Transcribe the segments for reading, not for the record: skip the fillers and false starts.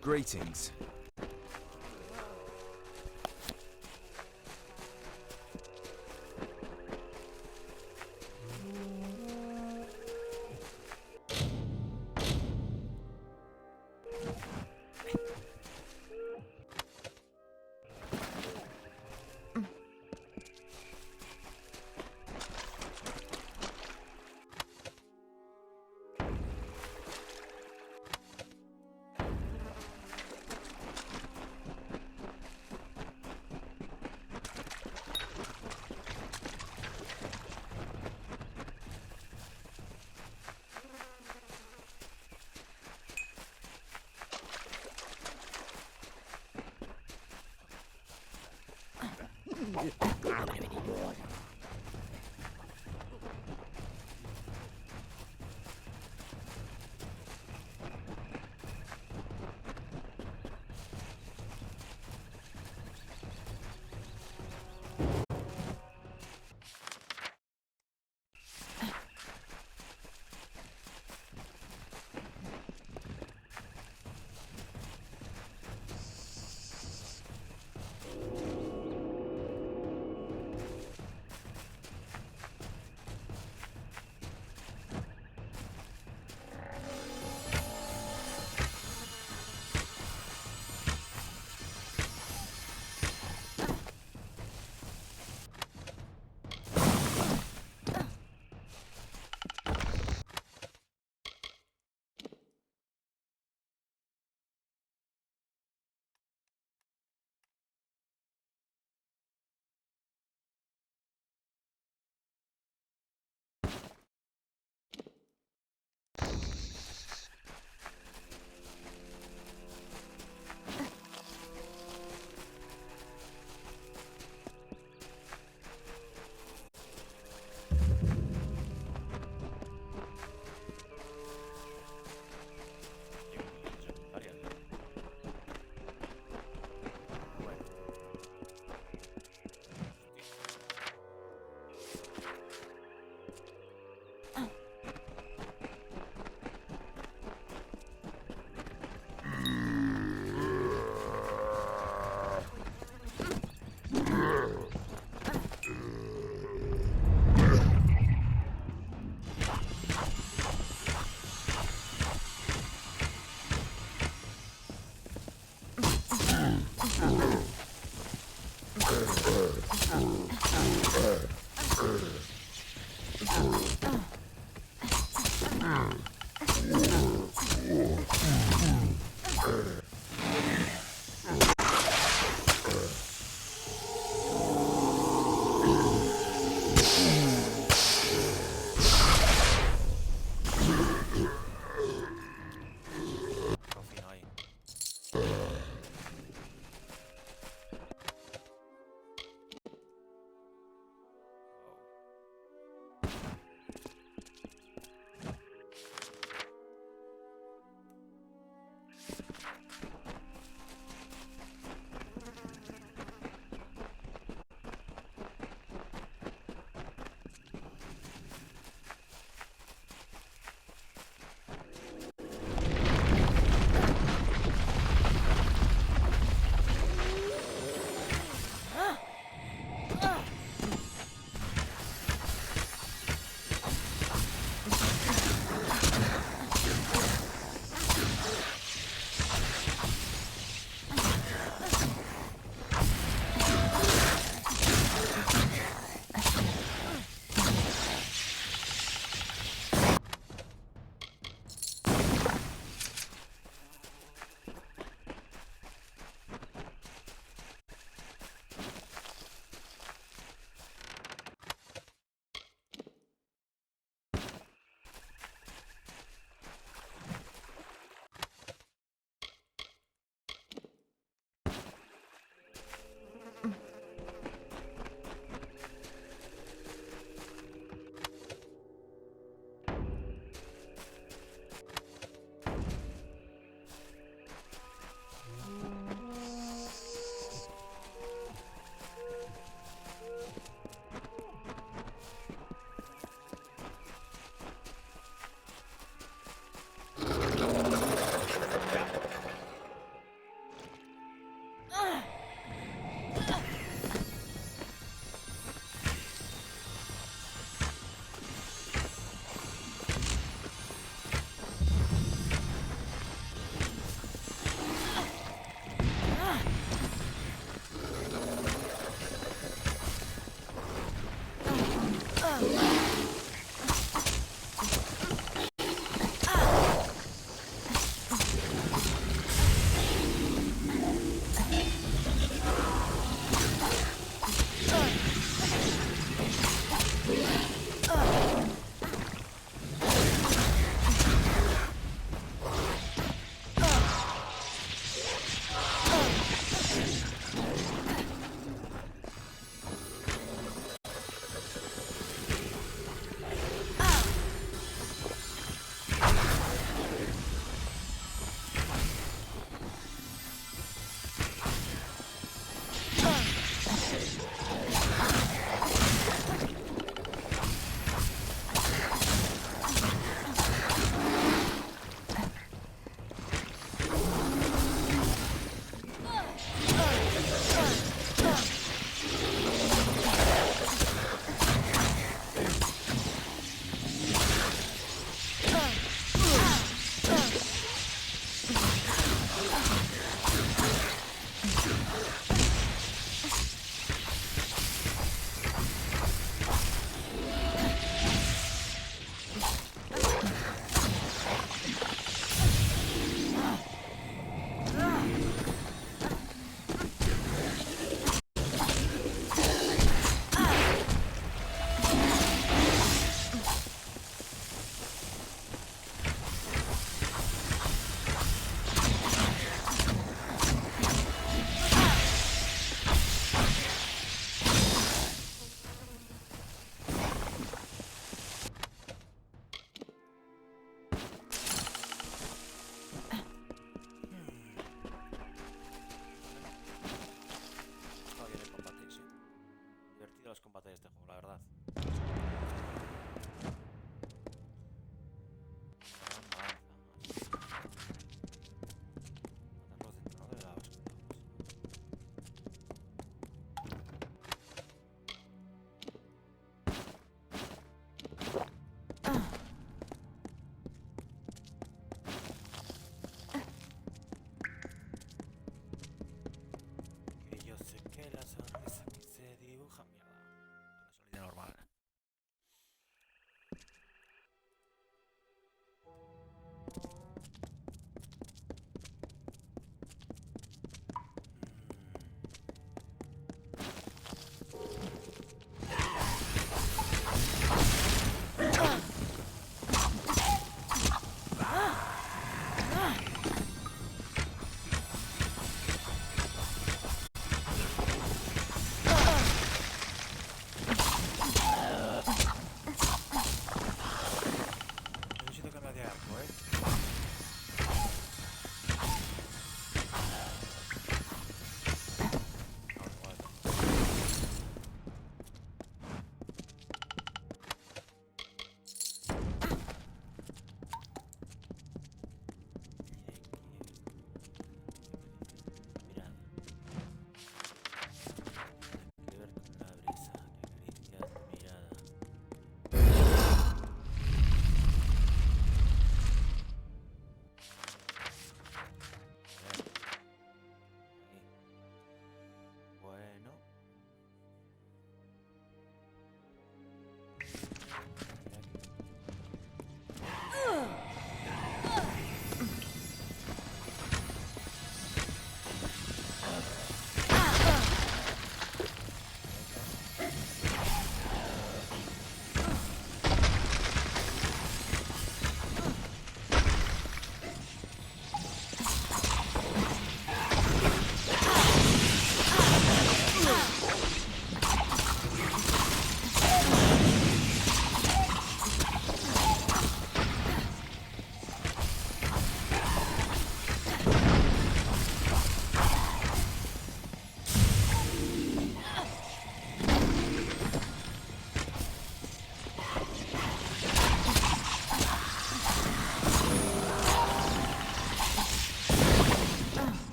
Greetings.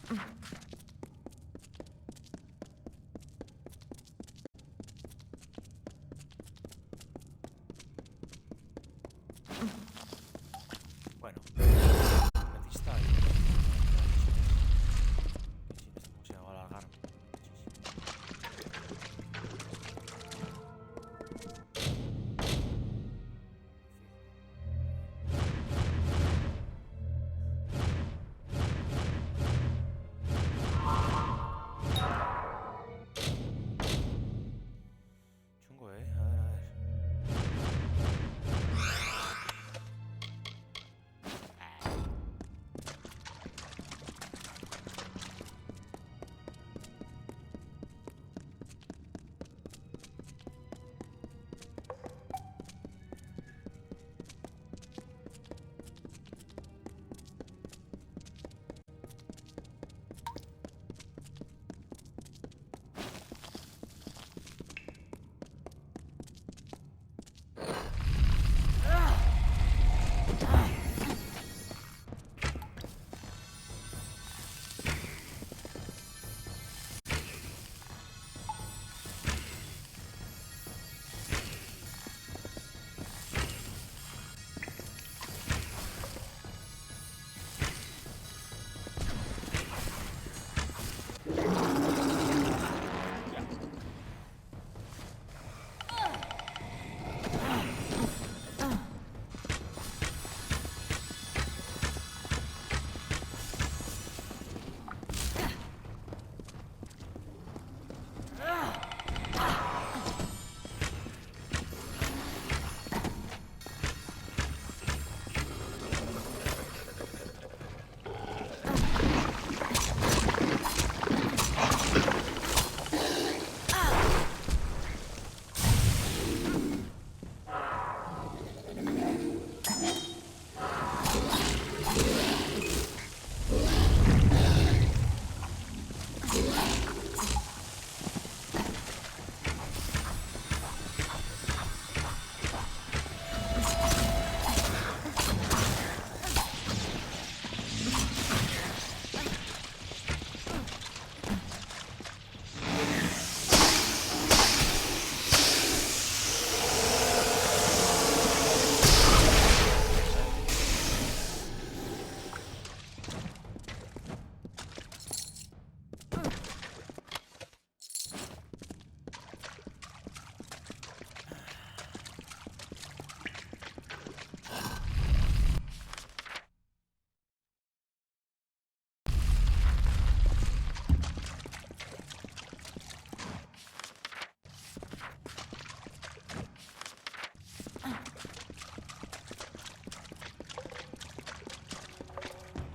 Bueno, aquí está. Si esto se va a alargar chungo, ¿eh? A ver, a ver.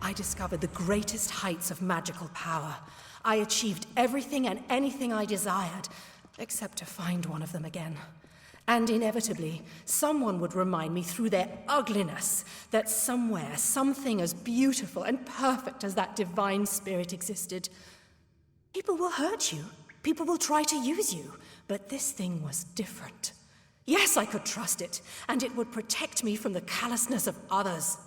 I discovered the greatest heights of magical power. I achieved everything and anything I desired, except to find one of them again. And inevitably, someone would remind me through their ugliness that somewhere, something as beautiful and perfect as that divine spirit existed. People will hurt you. People will try to use you. But this thing was different. Yes, I could trust it, and it would protect me from the callousness of others.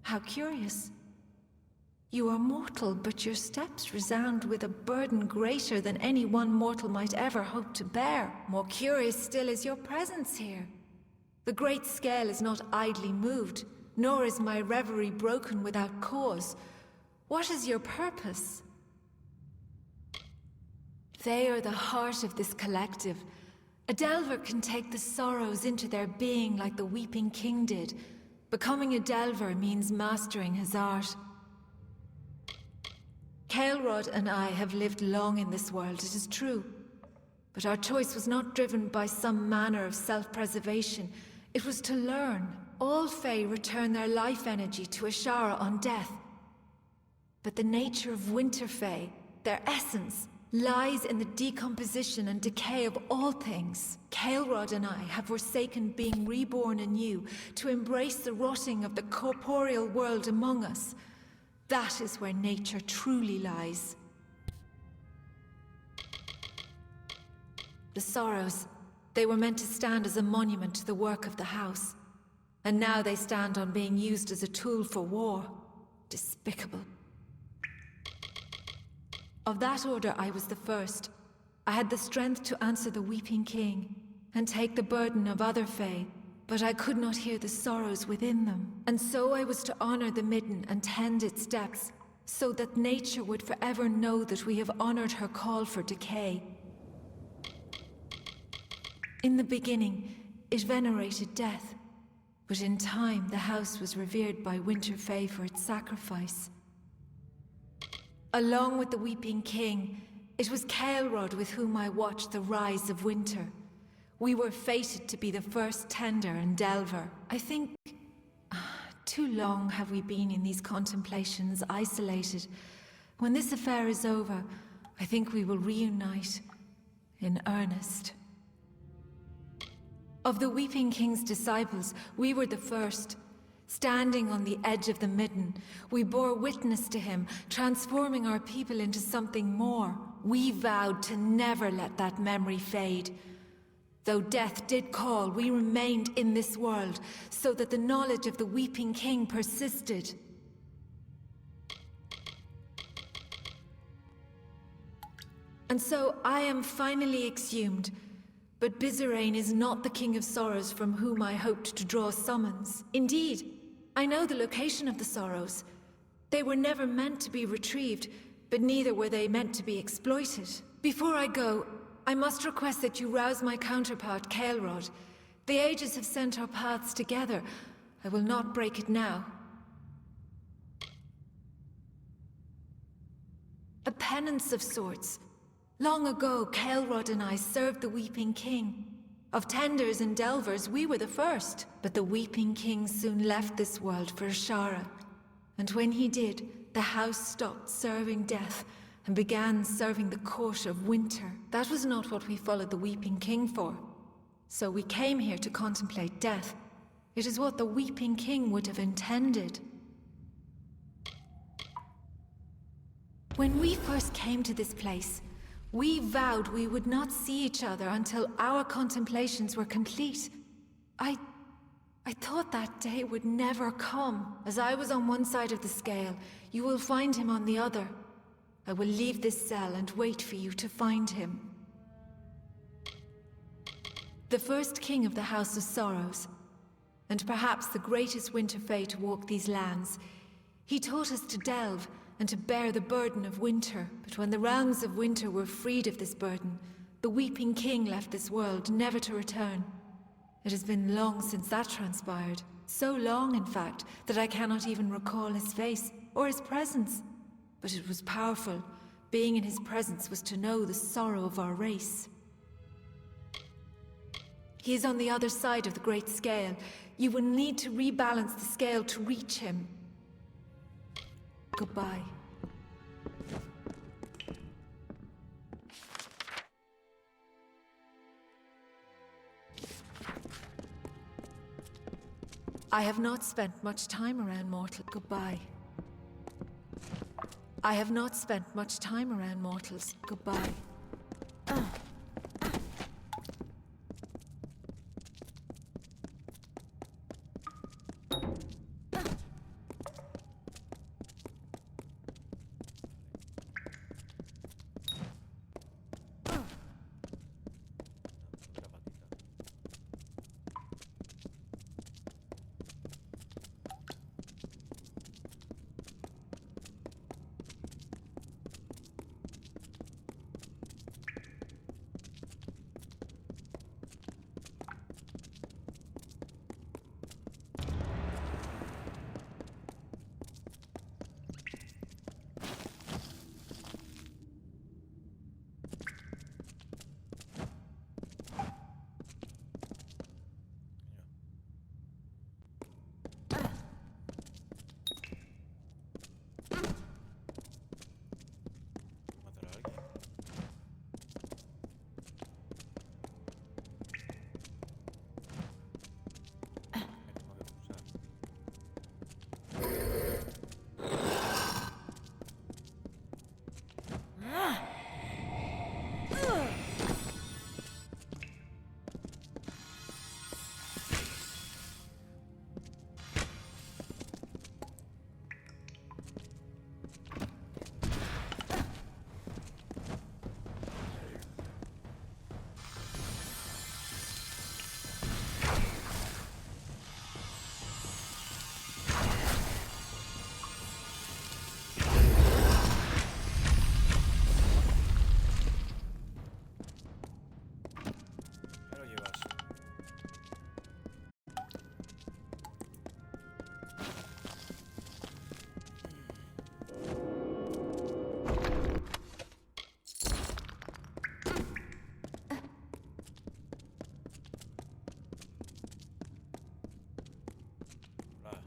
How curious. You are mortal, but your steps resound with a burden greater than any one mortal might ever hope to bear. More curious still is your presence here. The great scale is not idly moved, nor is my reverie broken without cause. What is your purpose? They are the heart of this collective. A Delver can take the sorrows into their being like the Weeping King did. Becoming a Delver means mastering his art. Kael'rod and I have lived long in this world, it is true. But our choice was not driven by some manner of self-preservation. It was to learn. All Fae return their life energy to Ashara on death. But the nature of Winter Fae, their essence, lies in the decomposition and decay of all things. Kael'rod and I have forsaken being reborn anew to embrace the rotting of the corporeal world among us. That is where nature truly lies. The sorrows, they were meant to stand as a monument to the work of the house. And now they stand on being used as a tool for war. Despicable. Of that order, I was the first. I had the strength to answer the Weeping King and take the burden of other Fae, but I could not hear the sorrows within them. And so I was to honor the Midden and tend its depths, so that nature would forever know that we have honored her call for decay. In the beginning, it venerated death, but in time the house was revered by Winter Fae for its sacrifice. Along with the Weeping King, it was Kael'rod with whom I watched the rise of winter. We were fated to be the first Tender and Delver. I think too long have we been in these contemplations, isolated. When this affair is over, I think we will reunite in earnest. Of the Weeping King's disciples, we were the first. Standing on the edge of the Midden, we bore witness to him, transforming our people into something more. We vowed to never let that memory fade. Though death did call, we remained in this world, so that the knowledge of the Weeping King persisted. And so I am finally exhumed. But Bizarane is not the King of Sorrows from whom I hoped to draw summons. Indeed, I know the location of the Sorrows. They were never meant to be retrieved, but neither were they meant to be exploited. Before I go, I must request that you rouse my counterpart, Kael'rod. The ages have sent our paths together. I will not break it now. A penance of sorts. Long ago, Kael'rod and I served the Weeping King. Of Tenders and Delvers, we were the first. But the Weeping King soon left this world for Ashara. And when he did, the house stopped serving death and began serving the court of winter. That was not what we followed the Weeping King for. So we came here to contemplate death. It is what the Weeping King would have intended. When we first came to this place, we vowed we would not see each other until our contemplations were complete. I thought that day would never come. As I was on one side of the scale, you will find him on the other. I will leave this cell and wait for you to find him. The first king of the House of Sorrows, and perhaps the greatest winter fae to walk these lands, he taught us to delve and to bear the burden of winter. But when the realms of winter were freed of this burden, the Weeping King left this world, never to return. It has been long since that transpired. So long, in fact, that I cannot even recall his face or his presence. But it was powerful. Being in his presence was to know the sorrow of our race. He is on the other side of the great scale. You will need to rebalance the scale to reach him. Goodbye. I have not spent much time around mortal. Goodbye. I have not spent much time around mortals. Goodbye. aquí. Me tengo que pulsar. Ya lo llevas. Hola.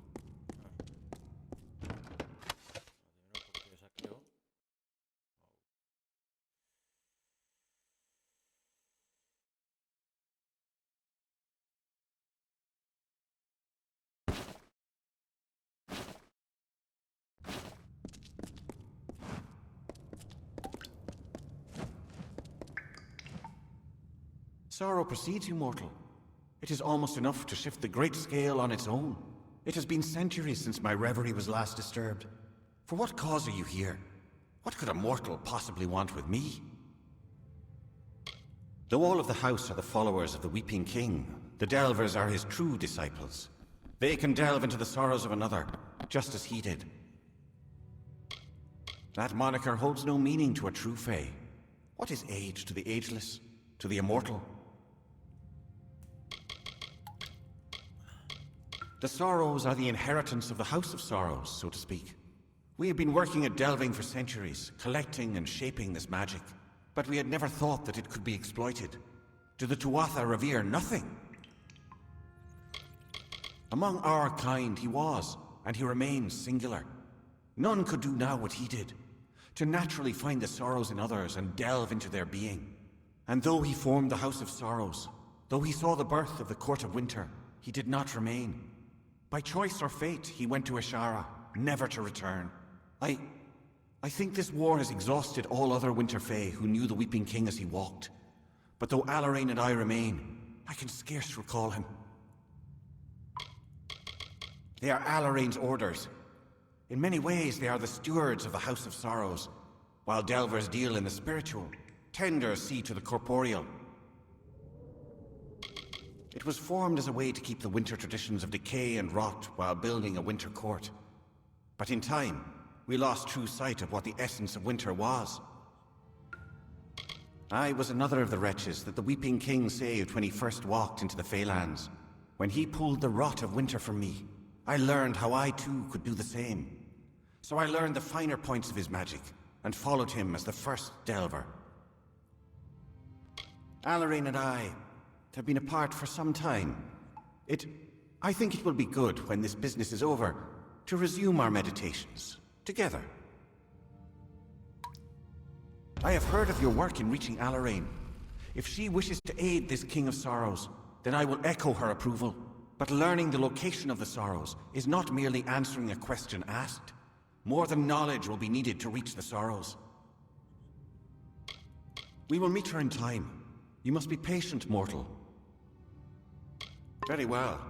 Primero porque saqueo. Sorrow precedes you, mortal. It is almost enough to shift the great scale on its own. It has been centuries since my reverie was last disturbed. For what cause are you here? What could a mortal possibly want with me? Though all of the house are the followers of the Weeping King, the Delvers are his true disciples. They can delve into the sorrows of another, just as he did. That moniker holds no meaning to a true Fae. What is age to the ageless, to the immortal? The Sorrows are the inheritance of the House of Sorrows, so to speak. We have been working at delving for centuries, collecting and shaping this magic. But we had never thought that it could be exploited. Do the Tuatha revere nothing? Among our kind he was, and he remains singular. None could do now what he did, to naturally find the sorrows in others and delve into their being. And though he formed the House of Sorrows, though he saw the birth of the Court of Winter, he did not remain. By choice or fate, he went to Ashara, never to return. I think this war has exhausted all other Winter Fae who knew the Weeping King as he walked. But though Alarain and I remain, I can scarce recall him. They are Alarain's orders. In many ways, they are the stewards of the House of Sorrows, while delvers deal in the spiritual, tenders see to the corporeal. It was formed as a way to keep the winter traditions of decay and rot while building a winter court. But in time, we lost true sight of what the essence of winter was. I was another of the wretches that the Weeping King saved when he first walked into the Feylands. When he pulled the rot of winter from me, I learned how I too could do the same. So I learned the finer points of his magic, and followed him as the first delver. Alarain and I have been apart for some time. I think it will be good when this business is over to resume our meditations together. I have heard of your work in reaching Alarain. If she wishes to aid this King of Sorrows, then I will echo her approval. But learning the location of the Sorrows is not merely answering a question asked. More than knowledge will be needed to reach the Sorrows. We will meet her in time. You must be patient, mortal. Very well.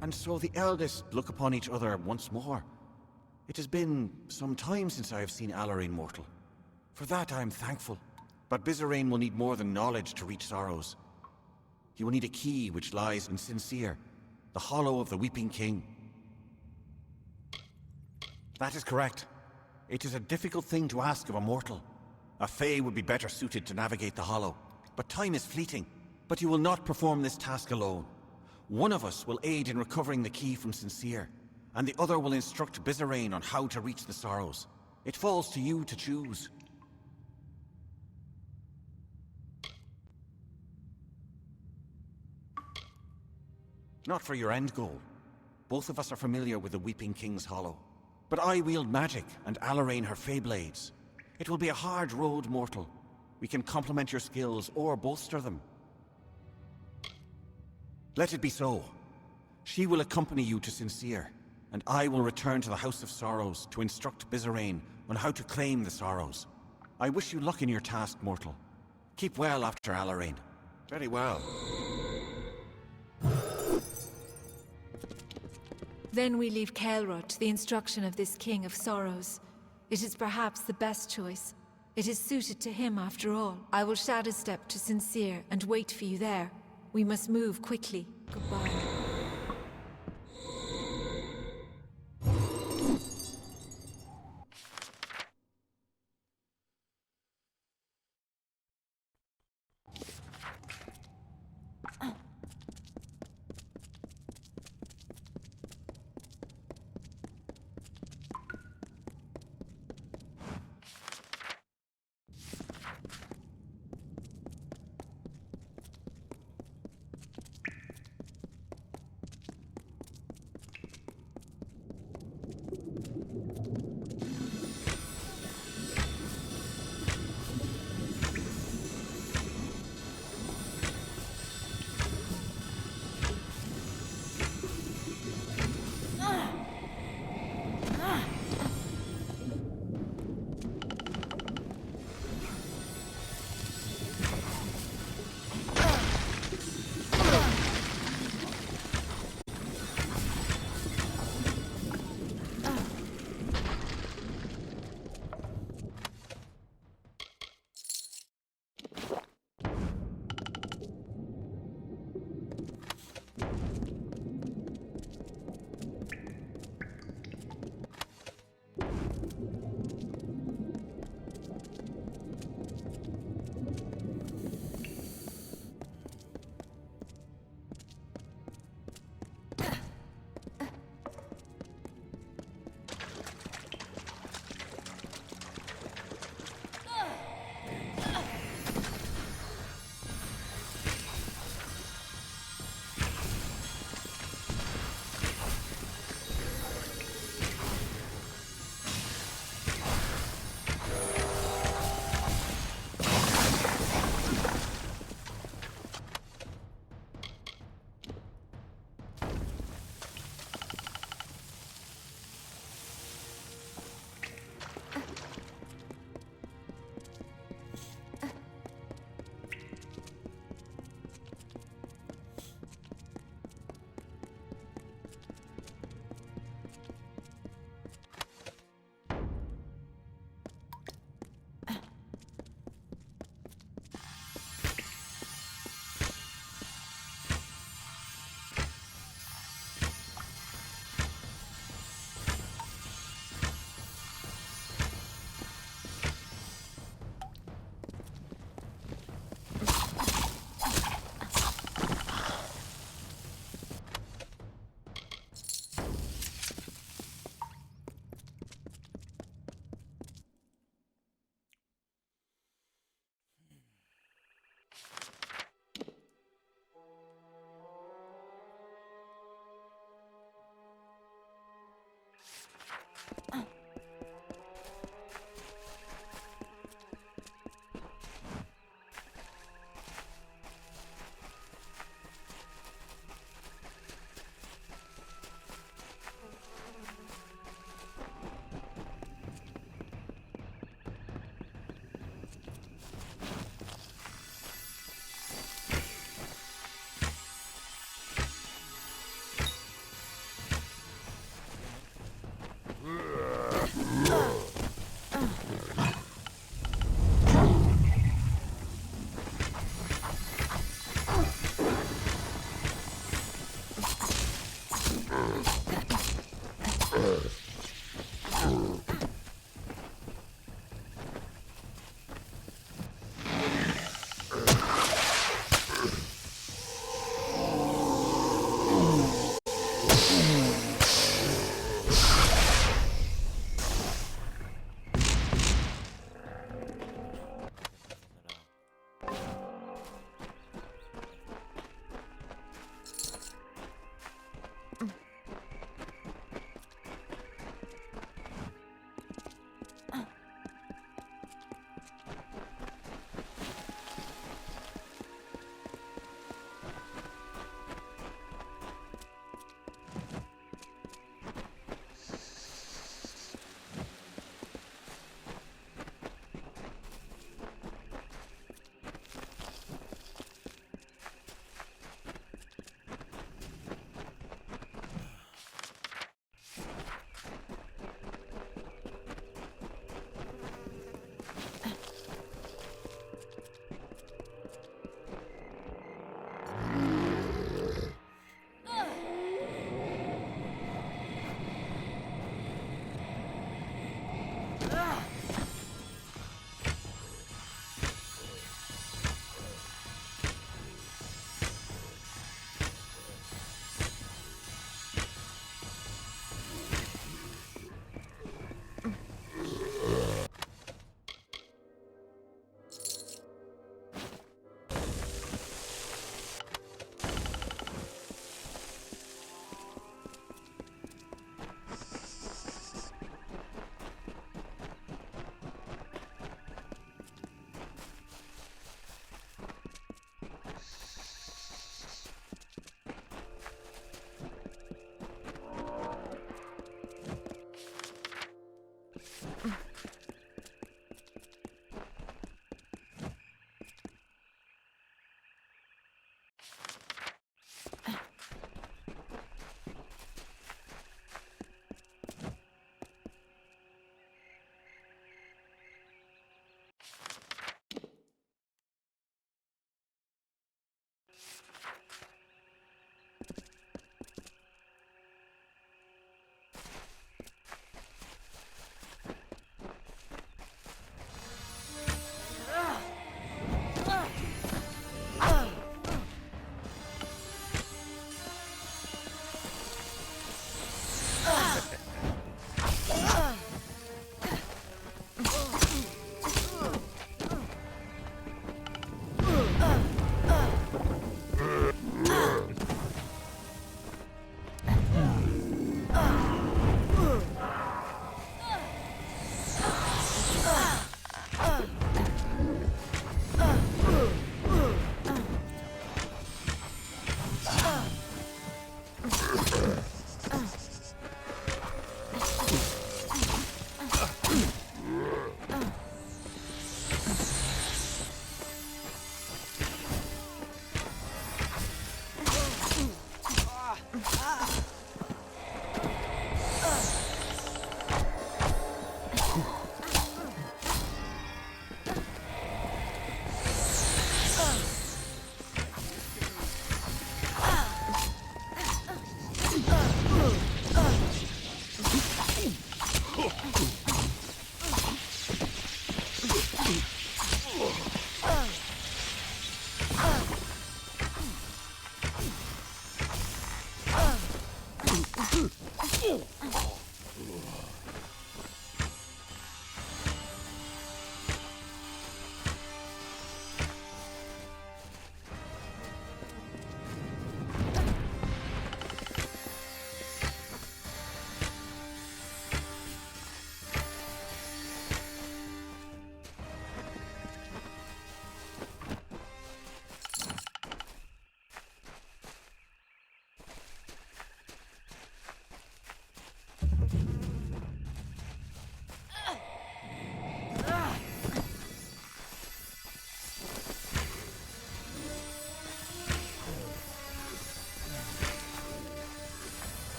And so the eldest look upon each other once more. It has been some time since I have seen Alarain, mortal. For that I am thankful. But Bizarain will need more than knowledge to reach Sorrows. He will need a key which lies in Sincere, the hollow of the Weeping King. That is correct. It is a difficult thing to ask of a mortal. A Fae would be better suited to navigate the hollow. But time is fleeting. But you will not perform this task alone. One of us will aid in recovering the key from Sincere, and the other will instruct Bizarrain on how to reach the Sorrows. It falls to you to choose. Not for your end goal. Both of us are familiar with the Weeping King's Hollow. But I wield magic, and Amalur her Feyblades. It will be a hard road, mortal. We can complement your skills or bolster them. Let it be so. She will accompany you to Sincere, and I will return to the House of Sorrows to instruct Bizarrain on how to claim the Sorrows. I wish you luck in your task, mortal. Keep well after Amalur. Very well. Then we leave Caelrod to the instruction of this King of Sorrows. It is perhaps the best choice. It is suited to him after all. I will shadow step to Sincere and wait for you there. We must move quickly. Goodbye.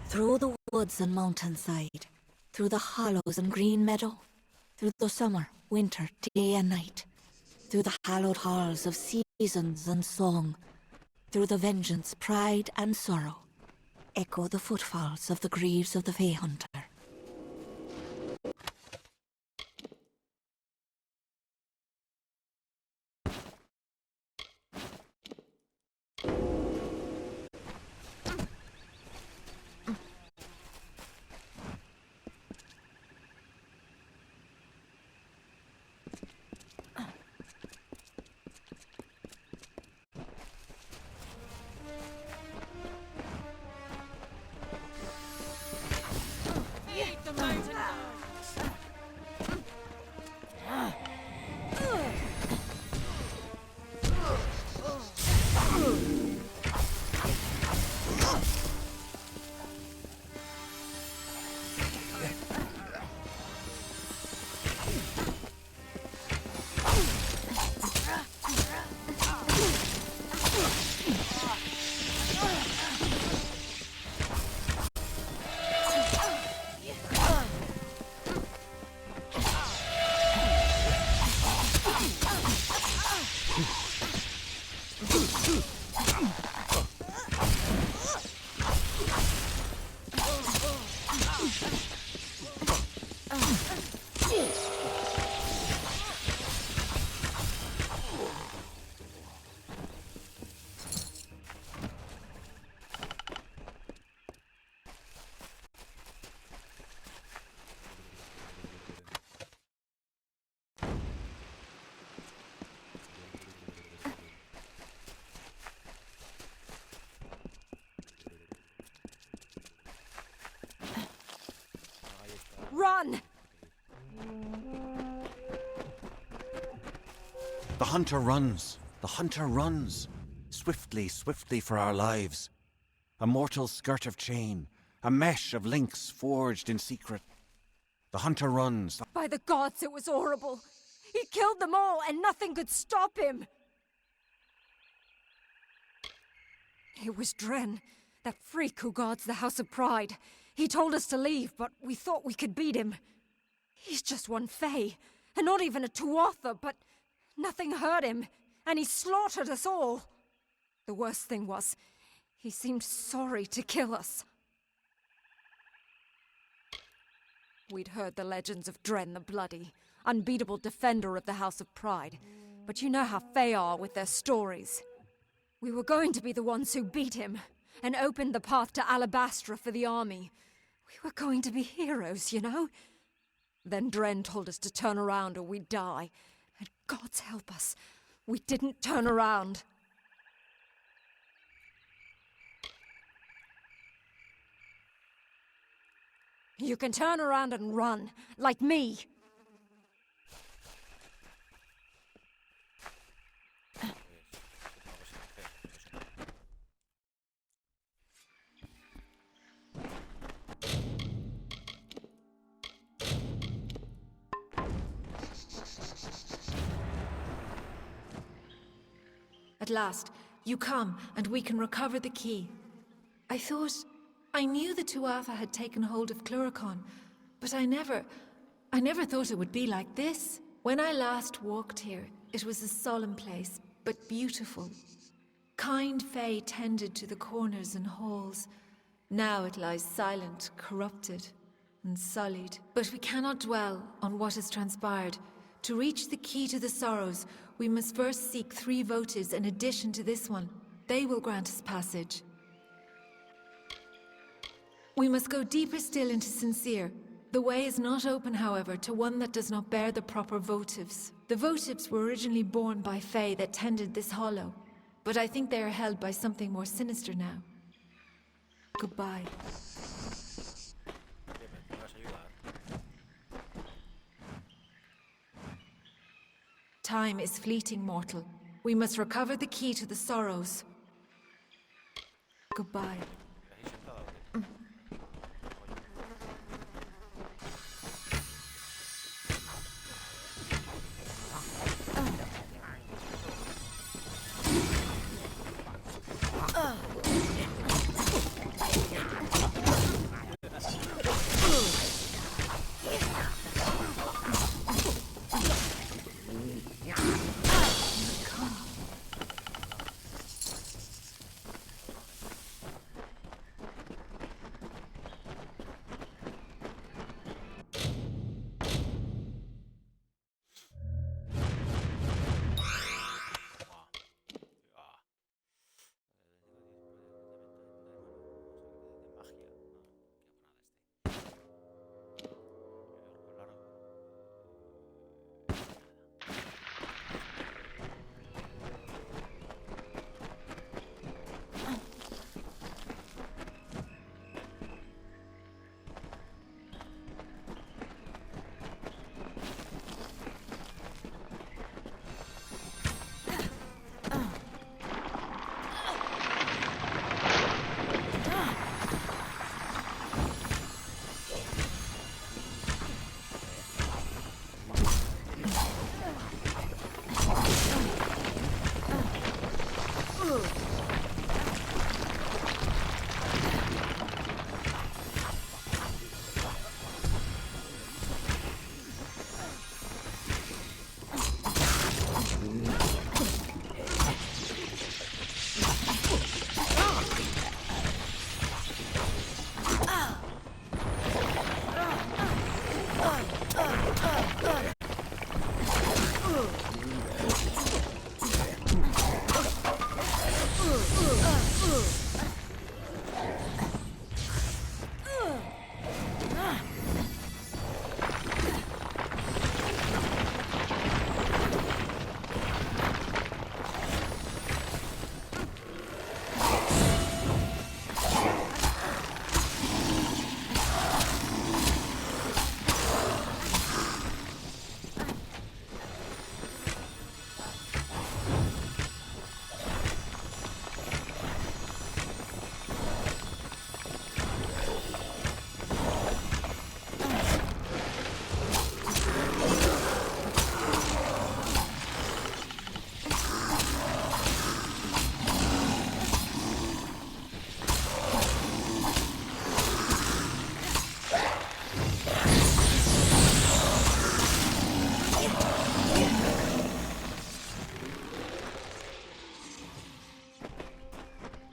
Through the woods and mountainside, through the hollows and green meadow, through the summer, winter, day and night, through the hallowed halls of seasons and song, through the vengeance, pride and sorrow, echo the footfalls of the greaves of the Fey Hunter. Run! The hunter runs. The hunter runs. Swiftly, swiftly for our lives. A mortal skirt of chain. A mesh of links forged in secret. The hunter runs. By the gods, it was horrible. He killed them all, and nothing could stop him. It was Dren, that freak who guards the House of Pride. He told us to leave, but we thought we could beat him. He's just one Fey, and not even a Tuatha, but nothing hurt him, and he slaughtered us all. The worst thing was, he seemed sorry to kill us. We'd heard the legends of Dren the Bloody, unbeatable defender of the House of Pride, but you know how Fey are with their stories. We were going to be the ones who beat him, and opened the path to Alabastra for the army. We were going to be heroes, you know? Then Dren told us to turn around or we'd die. And God's help us, we didn't turn around. You can turn around and run, like me. At last, you come, and we can recover the key. I knew the Tuatha had taken hold of Cluricon, but I never thought it would be like this. When I last walked here, it was a solemn place, but beautiful. Kind Fey tended to the corners and halls. Now it lies silent, corrupted, and sullied. But we cannot dwell on what has transpired. To reach the key to the sorrows, we must first seek 3 votives in addition to this one. They will grant us passage. We must go deeper still into Sincere. The way is not open, however, to one that does not bear the proper votives. The votives were originally borne by Fae that tended this hollow, but I think they are held by something more sinister now. Goodbye. Oye, ¿me vas a ayudar? Time is fleeting, mortal. We must recover the key to the sorrows. Goodbye. ¿Estás ahí sentada o qué?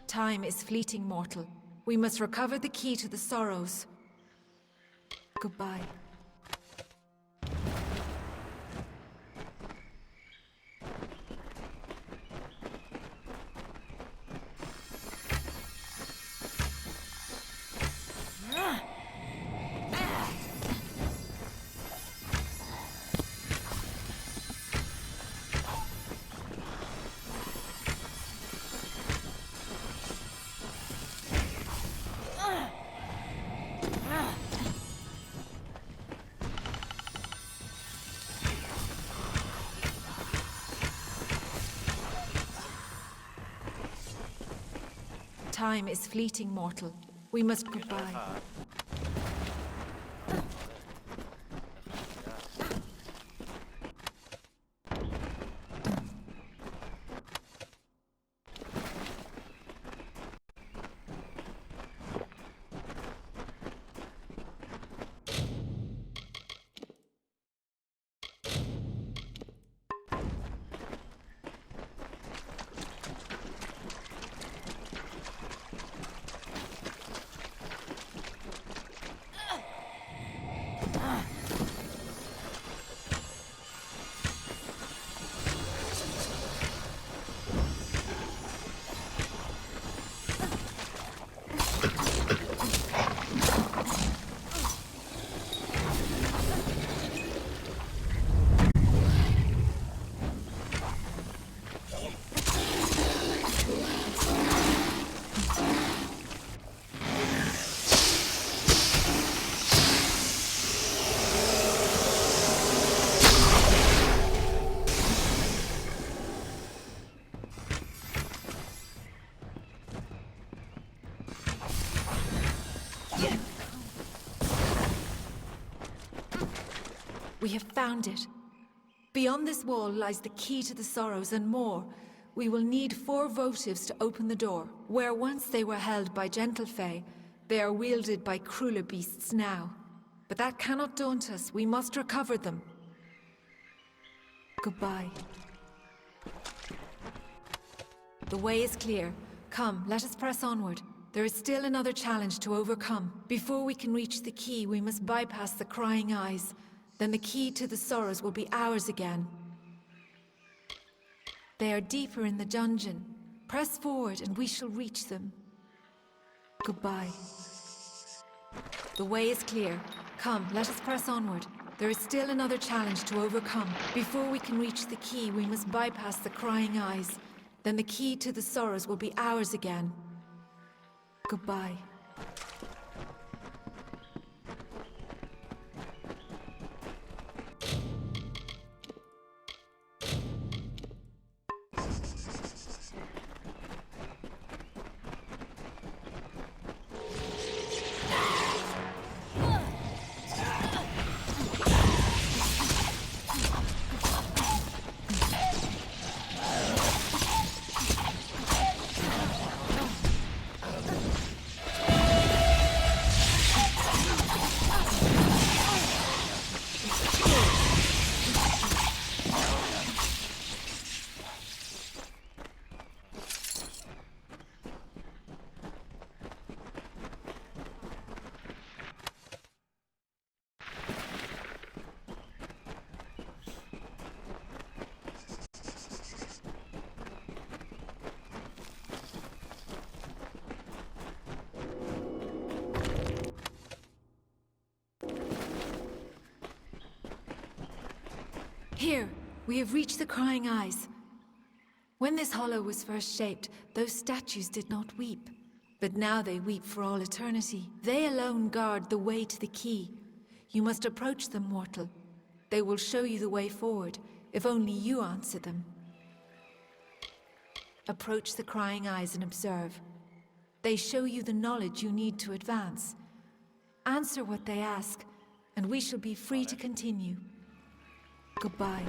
Time is fleeting, mortal. We must recover the key to the sorrows. Goodbye. Time is fleeting, mortal. We must goodbye. We have found it. Beyond this wall lies the key to the Sorrows and more. We will need 4 votives to open the door. Where once they were held by gentle fae, they are wielded by crueler beasts now. But that cannot daunt us. We must recover them. Goodbye. The way is clear. Come, let us press onward. There is still another challenge to overcome. Before we can reach the key, we must bypass the Crying Eyes. Then the key to the Sorrows will be ours again. They are deeper in the dungeon. Press forward and we shall reach them. Goodbye. The way is clear. Come, let us press onward. There is still another challenge to overcome. Before we can reach the key, we must bypass the Crying Eyes. Then the key to the Sorrows will be ours again. Goodbye. Here, we have reached the Crying Eyes. When this hollow was first shaped, those statues did not weep. But now they weep for all eternity. They alone guard the way to the key. You must approach them, mortal. They will show you the way forward, if only you answer them. Approach the Crying Eyes and observe. They show you the knowledge you need to advance. Answer what they ask, and we shall be free to continue. Goodbye.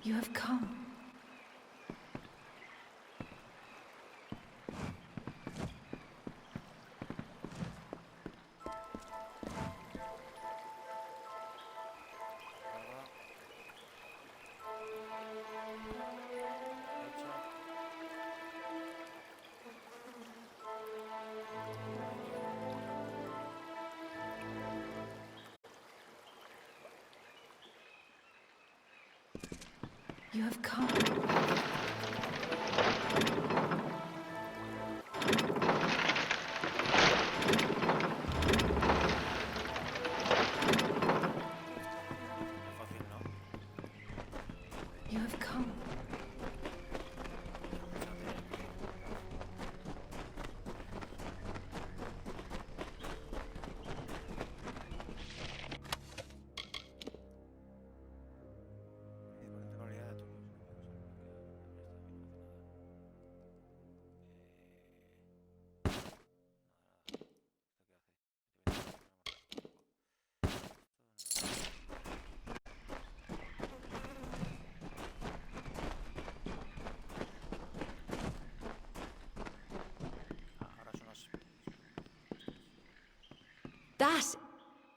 You have come. You have come. Fácil, ¿no? You have come.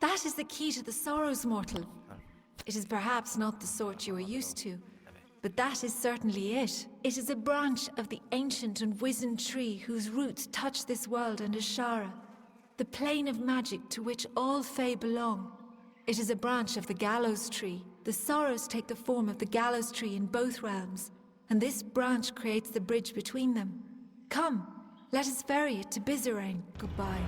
That is the key to the sorrows, mortal. It is perhaps not the sort you are used to, but that is certainly it. It is a branch of the ancient and wizened tree whose roots touch this world and Ashara, the plane of magic to which all Fae belong. It is a branch of the gallows tree. The sorrows take the form of the gallows tree in both realms, and this branch creates the bridge between them. Come, let us ferry it to Bizarane. Goodbye.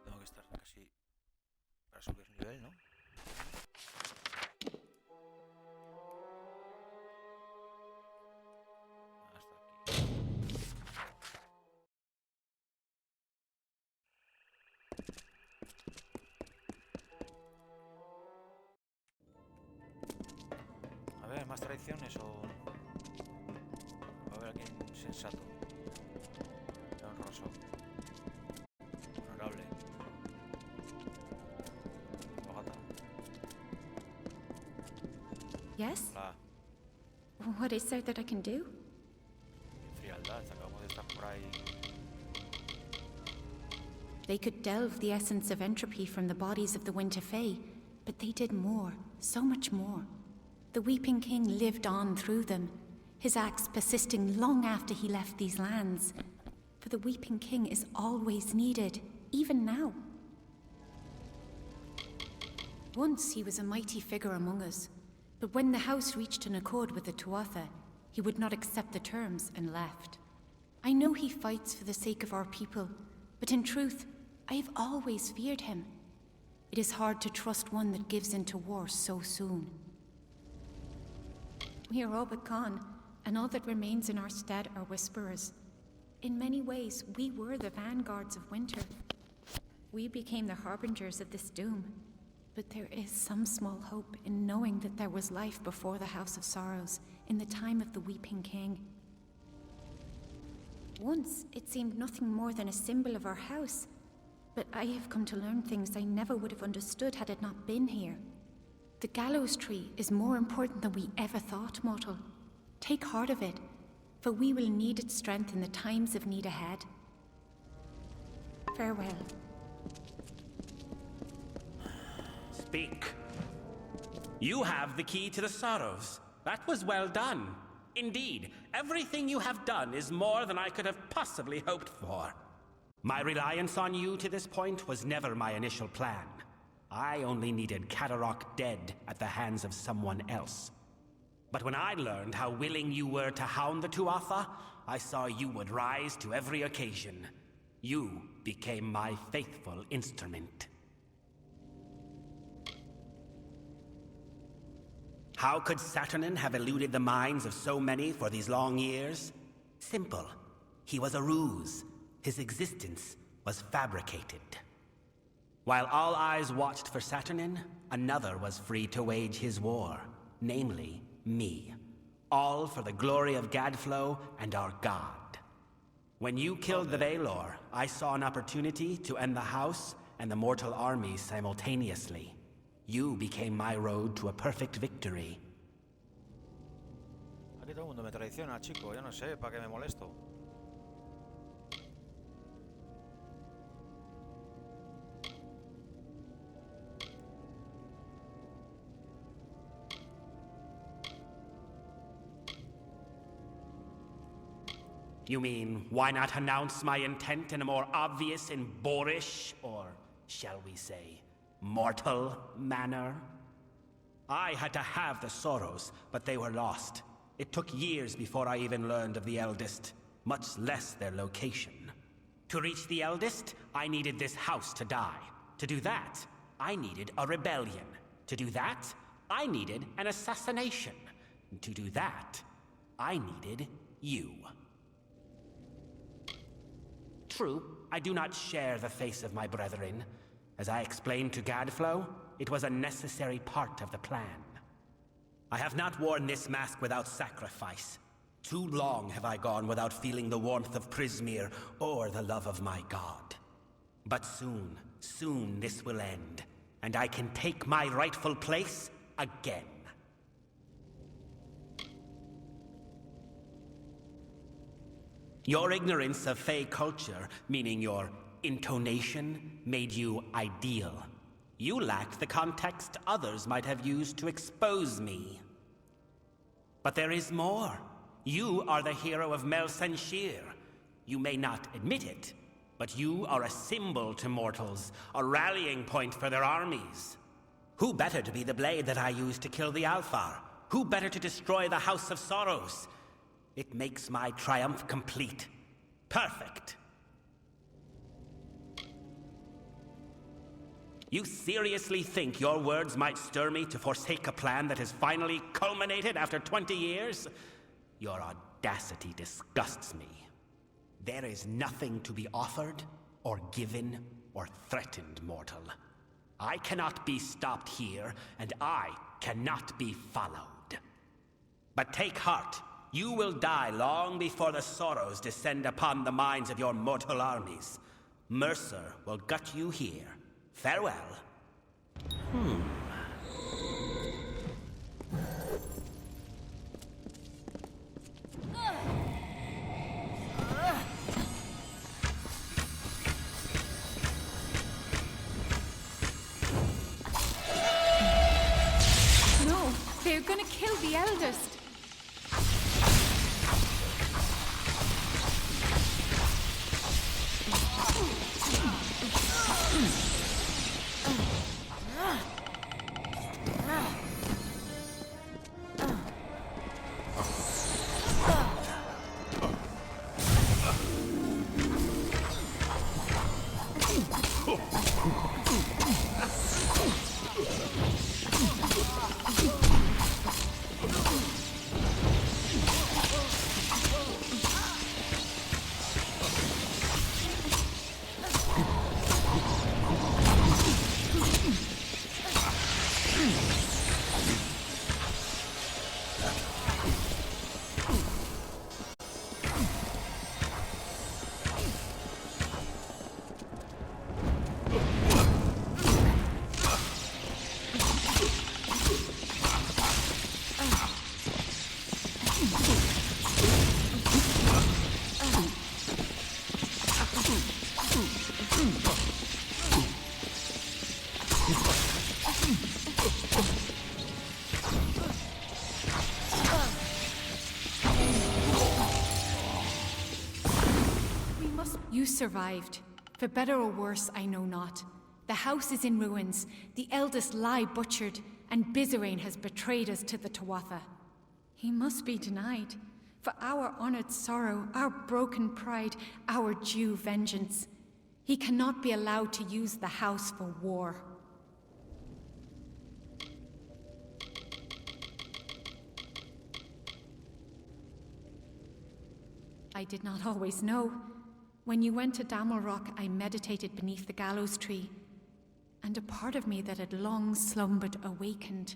Tengo que estar casi para subir nivel, ¿no? Hasta aquí. A ver, más tradiciones o... A ver, alguien sensato. Honroso. Honorable. Bogata. Yes? Hola. What is there that I can do? Frialdad, acabamos de estar por ahí. They could delve the essence of entropy from the bodies of the Winter Fae, but they did more, so much more. The Weeping King lived on through them, his acts persisting long after he left these lands. For the Weeping King is always needed, even now. Once he was a mighty figure among us, but when the house reached an accord with the Tuatha, he would not accept the terms and left. I know he fights for the sake of our people, but in truth, I have always feared him. It is hard to trust one that gives into war so soon. We are all but gone, and all that remains in our stead are whisperers. In many ways, we were the vanguards of winter. We became the harbingers of this doom. But there is some small hope in knowing that there was life before the House of Sorrows, in the time of the Weeping King. Once, it seemed nothing more than a symbol of our house. But I have come to learn things I never would have understood had it not been here. The gallows tree is more important than we ever thought, mortal. Take heart of it, for we will need its strength in the times of need ahead. Farewell. Speak. You have the key to the sorrows. That was well done. Indeed, everything you have done is more than I could have possibly hoped for. My reliance on you to this point was never my initial plan. I only needed Kadarok dead at the hands of someone else. But when I learned how willing you were to hound the Tuatha, I saw you would rise to every occasion. You became my faithful instrument. How could Saturnin have eluded the minds of so many for these long years? Simple. He was a ruse. His existence was fabricated. While all eyes watched for Saturnin, another was free to wage his war, namely me. All for the glory of Gadflow and our god. When you killed the Valor, I saw an opportunity to end the House and the mortal armies simultaneously. You became my road to a perfect victory. Aquí todo el mundo me traiciona, chico. Yo no sé, ¿para qué me molesto? You mean, why not announce my intent in a more obvious and boorish, or shall we say, mortal manner? I had to have the sorrows, but they were lost. It took years before I even learned of the eldest, much less their location. To reach the eldest, I needed this house to die. To do that, I needed a rebellion. To do that, I needed an assassination. To do that, I needed you. True, I do not share the face of my brethren. As I explained to Gadflow, it was a necessary part of the plan. I have not worn this mask without sacrifice. Too long have I gone without feeling the warmth of Prismeer or the love of my god. But soon this will end, and I can take my rightful place again. Your ignorance of Fey culture, meaning your intonation, made you ideal. You lacked the context others might have used to expose me. But there is more. You are the hero of Melsenshir. You may not admit it, but you are a symbol to mortals, a rallying point for their armies. Who better to be the blade that I used to kill the Alfar? Who better to destroy the House of Sorrows? It makes my triumph complete. Perfect. You seriously think your words might stir me to forsake a plan that has finally culminated after 20 years? Your audacity disgusts me. There is nothing to be offered, or given, or threatened, mortal. I cannot be stopped here, and I cannot be followed. But take heart. You will die long before the sorrows descend upon the minds of your mortal armies. Mercer will gut you here. Farewell. No, they're gonna kill the eldest. You survived. For better or worse, I know not. The house is in ruins, the eldest lie butchered, and Bizerain has betrayed us to the Tuatha. He must be denied. For our honored sorrow, our broken pride, our due vengeance. He cannot be allowed to use the house for war. I did not always know. When you went to Damalrock, I meditated beneath the gallows tree, and a part of me that had long slumbered awakened.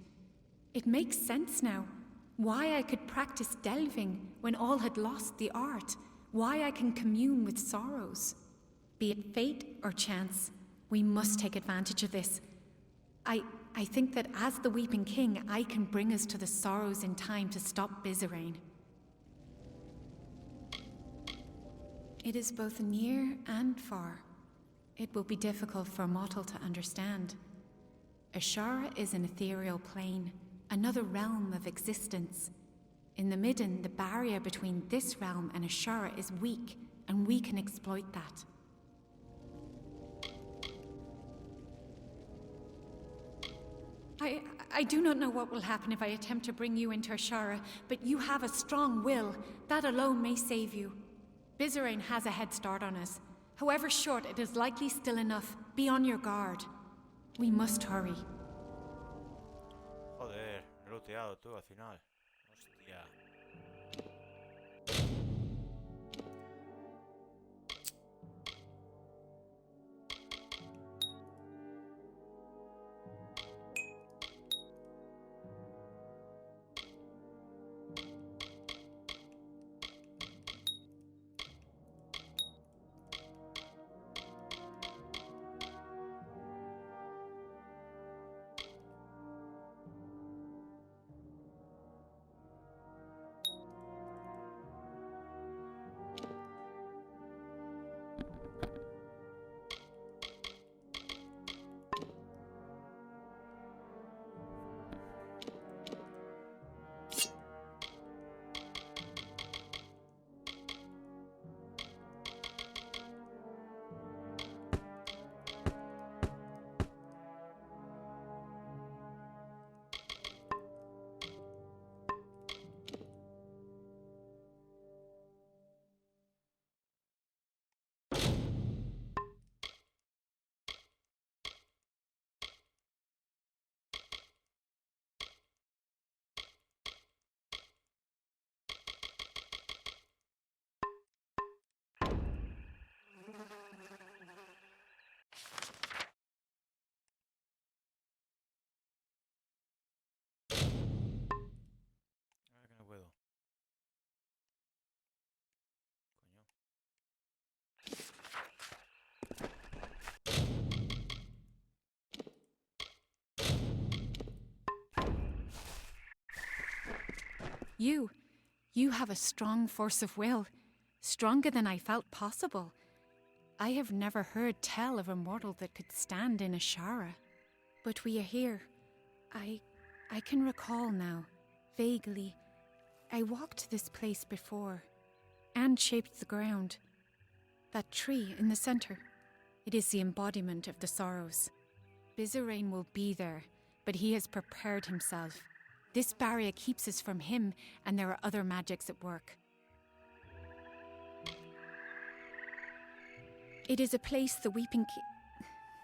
It makes sense now. Why I could practice delving when all had lost the art. Why I can commune with sorrows. Be it fate or chance, we must take advantage of this. I think that as the Weeping King, I can bring us to the sorrows in time to stop Bizerain. It is both near and far. It will be difficult for mortal to understand. Ashara is an ethereal plane, another realm of existence. In the Midden, the barrier between this realm and Ashara is weak, and we can exploit that. I do not know what will happen if I attempt to bring you into Ashara, but you have a strong will. That alone may save you. Bizarane has a head start on us. However short, it is likely still enough. Be on your guard. We must hurry. Joder, looteado tú al final. Hostia. Ahora que no puedo. Coño. You have a strong force of will. Stronger than I felt possible. I have never heard tell of a mortal that could stand in Ashara. But we are here. I can recall now, vaguely. I walked this place before, and shaped the ground. That tree in the center, it is the embodiment of the sorrows. Bizarane will be there, but he has prepared himself. This barrier keeps us from him, and there are other magics at work. It is a place the Weeping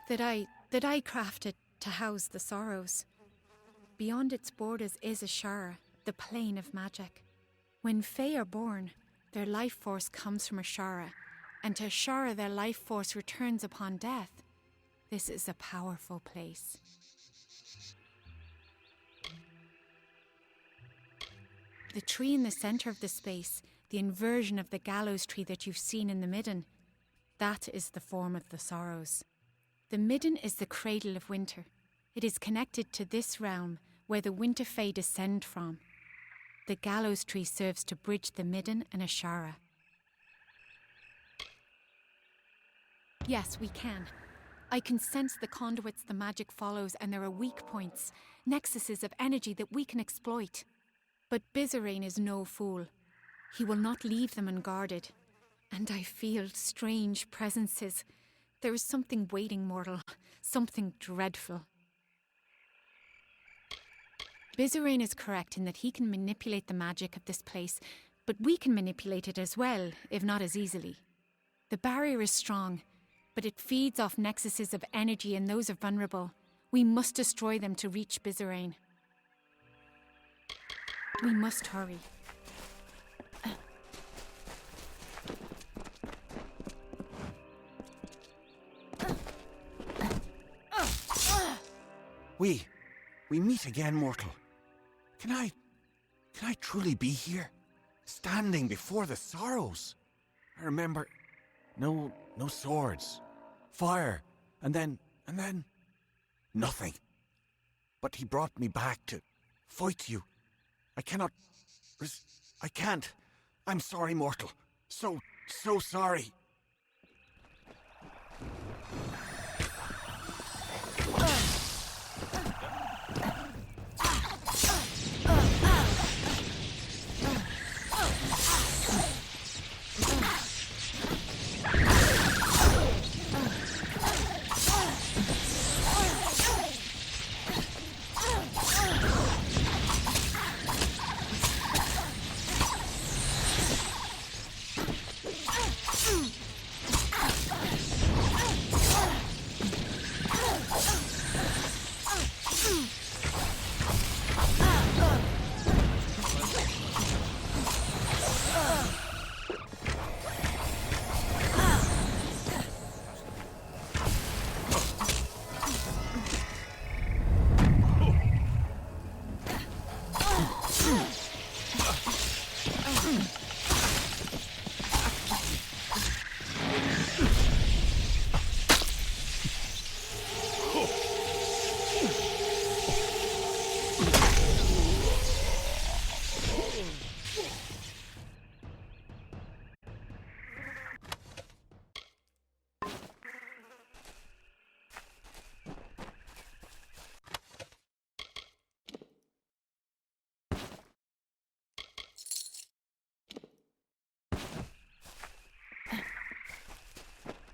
that I crafted to house the sorrows. Beyond its borders is Ashara, the plane of magic. When Fae are born, their life force comes from Ashara, and to Ashara their life force returns upon death. This is a powerful place. The tree in the center of the space, the inversion of the gallows tree that you've seen in the Midden, that is the form of the sorrows. The Midden is the cradle of winter. It is connected to this realm where the winter fae descend from. The gallows tree serves to bridge the Midden and Ashara. Yes, we can. I can sense the conduits the magic follows, and there are weak points, nexuses of energy that we can exploit. But Bizarane is no fool. He will not leave them unguarded. And I feel strange presences. There is something waiting, mortal. Something dreadful. Bizarane is correct in that he can manipulate the magic of this place, but we can manipulate it as well, if not as easily. The barrier is strong, but it feeds off nexuses of energy, and those are vulnerable. We must destroy them to reach Bizarane. We must hurry. We meet again, mortal. Can I truly be here? Standing before the sorrows? I remember, no swords, fire, and then, nothing. But he brought me back to fight you. I can't. I'm sorry, mortal. So So sorry.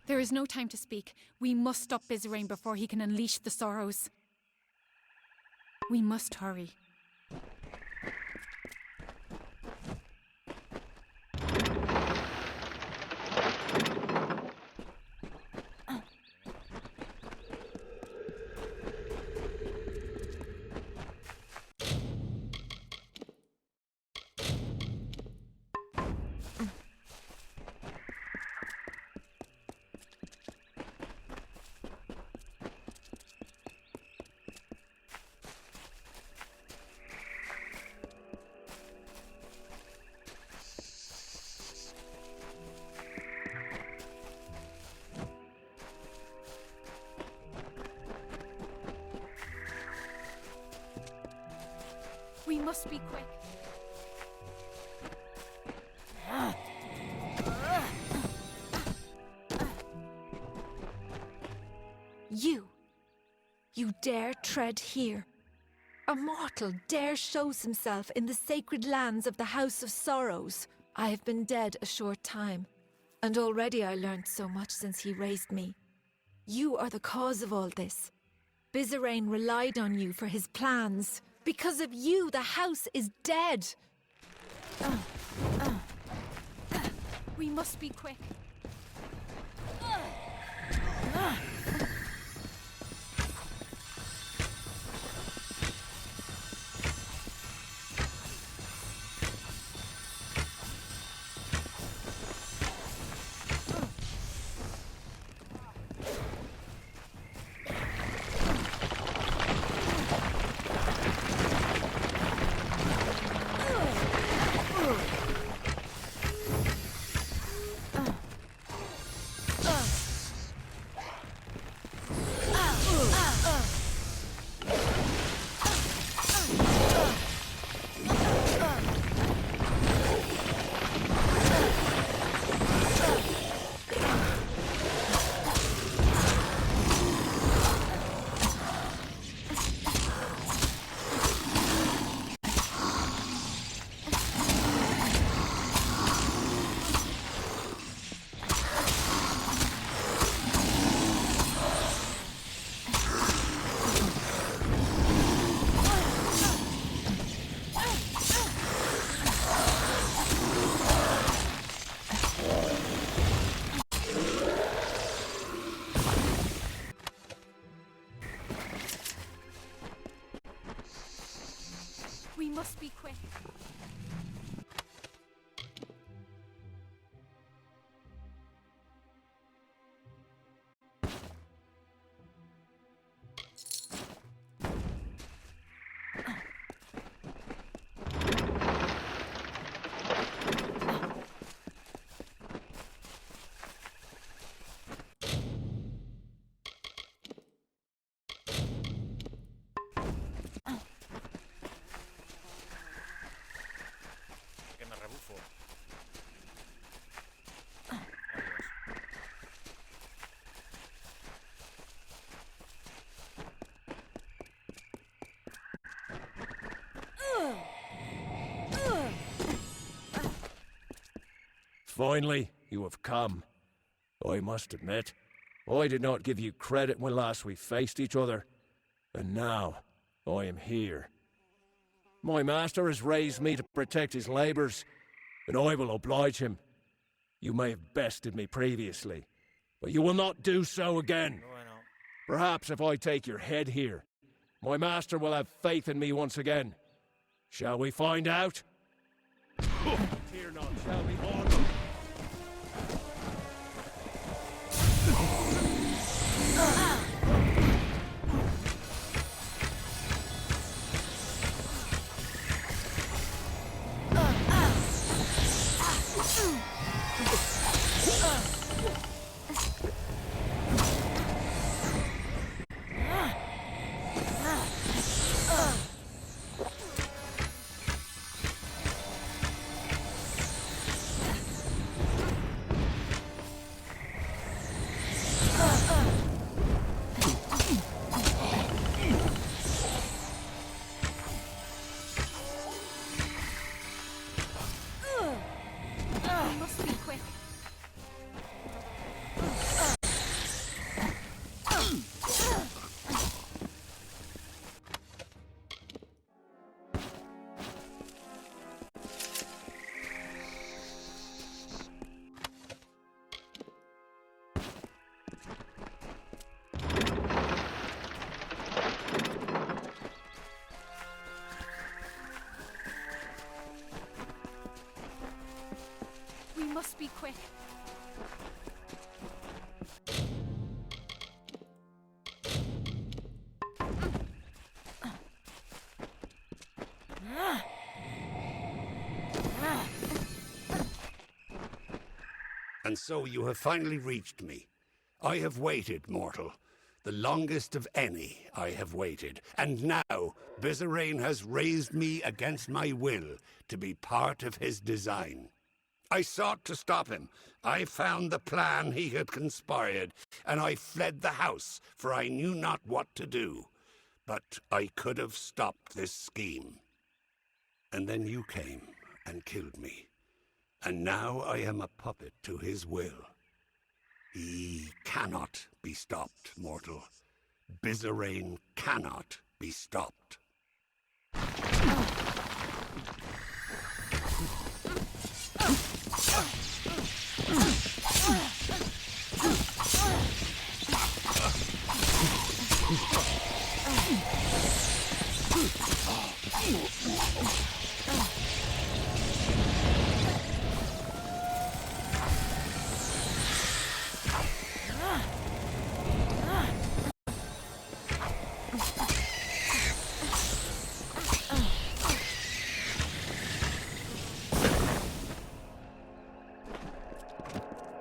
There is no time to speak. We must stop Bizarane before he can unleash the sorrows. We must hurry. We must be quick. You dare tread here. A mortal dare shows himself in the sacred lands of the House of Sorrows. I have been dead a short time, and already I learned so much since he raised me. You are the cause of all this. Bizarane relied on you for his plans. Because of you, the house is dead. We must be quick. We must be quick. finally, you have come. I must admit, I did not give you credit when last we faced each other, and now I am here. My master has raised me to protect his labours, and I will oblige him. You may have bested me previously, but you will not do so again. Perhaps if I take your head here, my master will have faith in me once again. Shall we find out? Fear not, shall we, mortal? Must be quick. And so you have finally reached me. I have waited, mortal. The longest of any I have waited. And now, Bizarrain has raised me against my will to be part of his design. I sought to stop him. I found the plan he had conspired, and I fled the house, for I knew not what to do. But I could have stopped this scheme. And then you came and killed me. And now I am a puppet to his will. He cannot be stopped, mortal. Bizarrain cannot be stopped.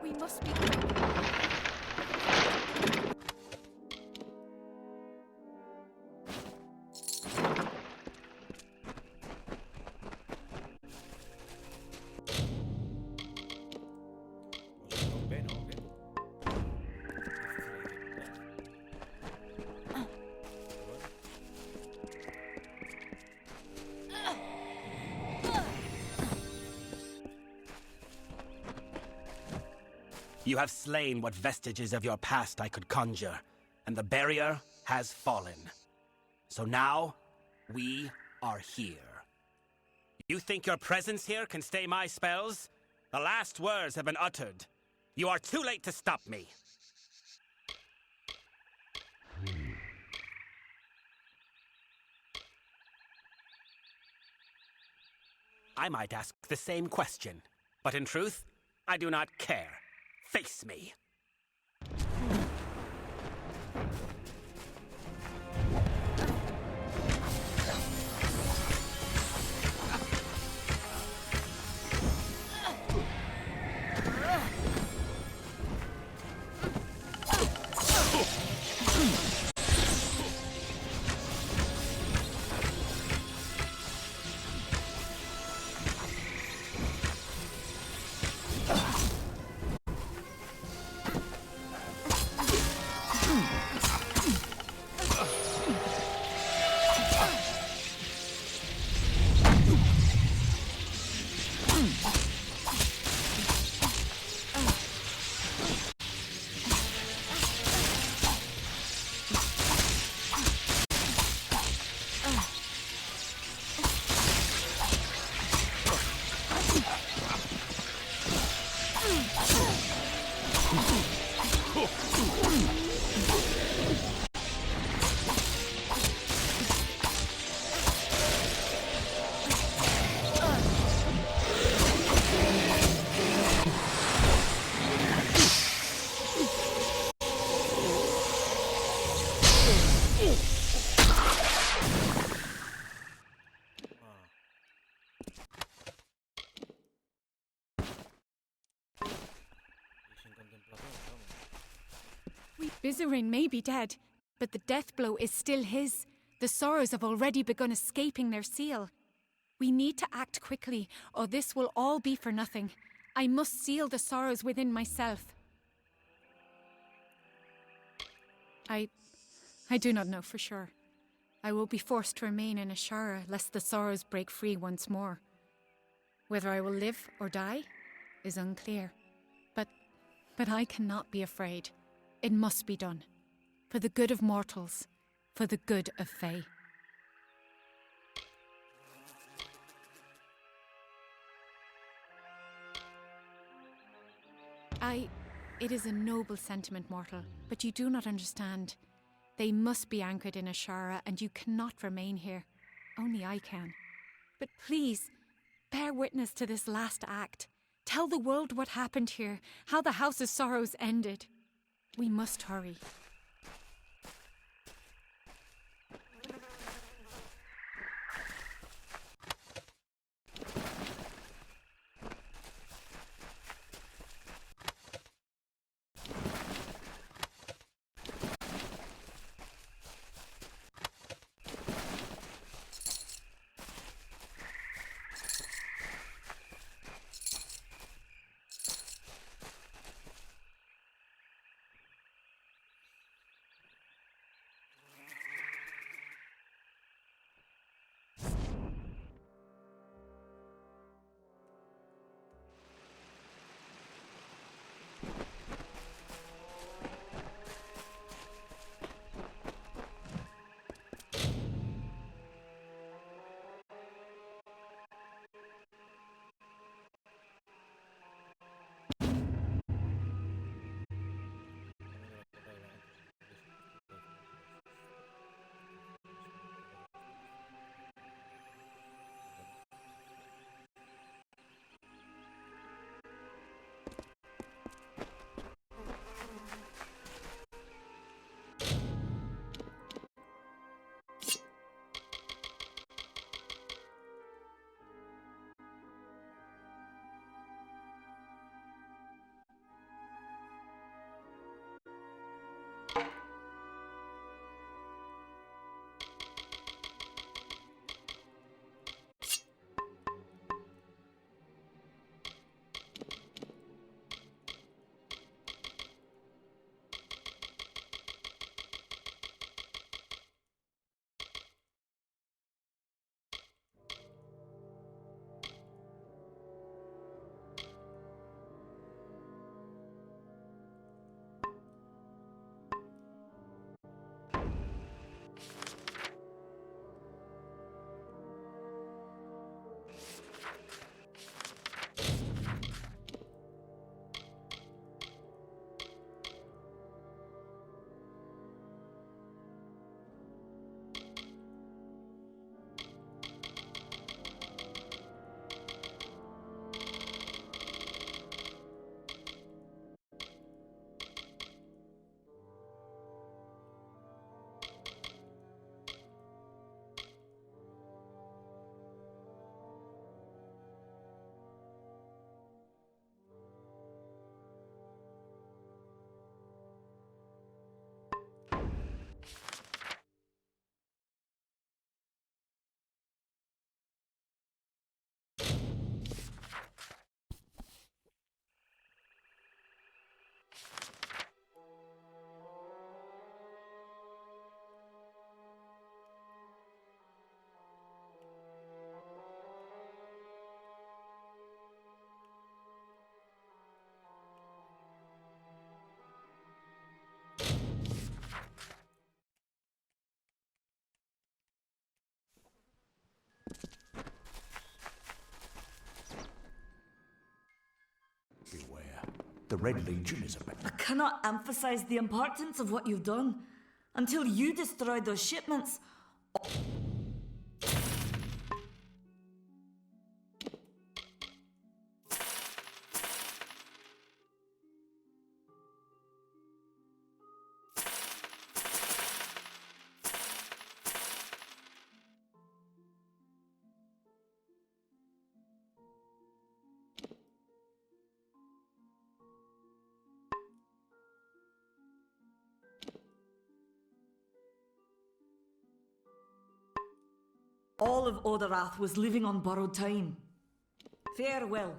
We must be quick. You have slain what vestiges of your past I could conjure, and the barrier has fallen. So now, we are here. You think your presence here can stay my spells? The last words have been uttered. You are too late to stop me. I might ask the same question, but in truth, I do not care. Face me. Y sin contemplación, vamos. Bizarin may be dead, but the death blow is still his. The sorrows have already begun escaping their seal. We need to act quickly, or this will all be for nothing. I must seal the sorrows within myself. I do not know for sure. I will be forced to remain in Ashara lest the sorrows break free once more. Whether I will live or die is unclear. But I cannot be afraid. It must be done. For the good of mortals. For the good of Fae. It is a noble sentiment, mortal, but you do not understand. They must be anchored in Ashara, and you cannot remain here. Only I can. But please, bear witness to this last act. Tell the world what happened here, how the House's sorrows ended. We must hurry. The Red Legion is about. I cannot emphasize the importance of what you've done. Until you destroyed those shipments, All of Odorath was living on borrowed time. Farewell.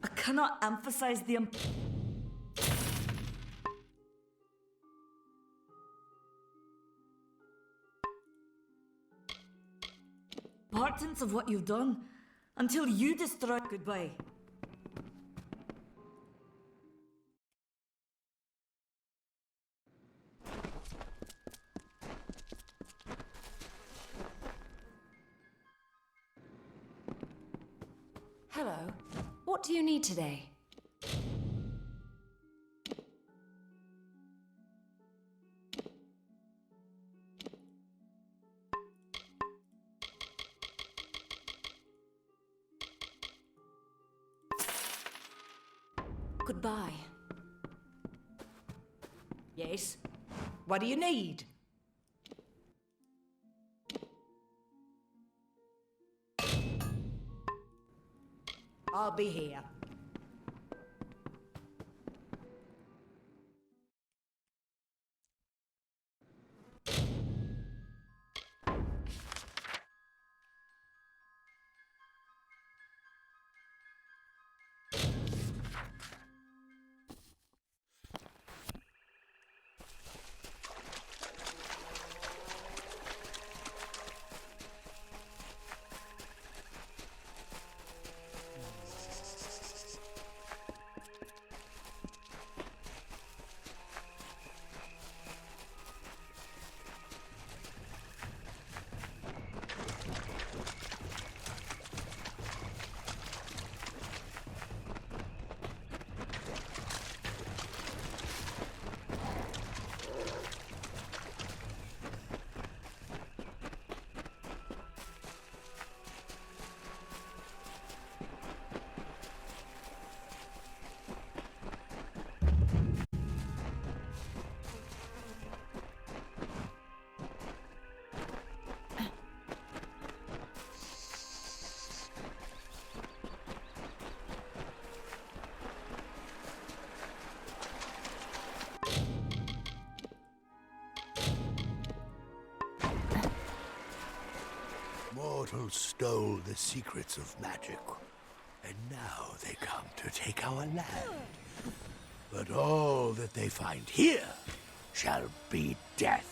I cannot emphasize the importance of what you've done until you destroy. Goodbye. Hello. What do you need today? Goodbye. Yes? What do you need? I'll be here. Mortals stole the secrets of magic, and now they come to take our land. But all that they find here shall be death.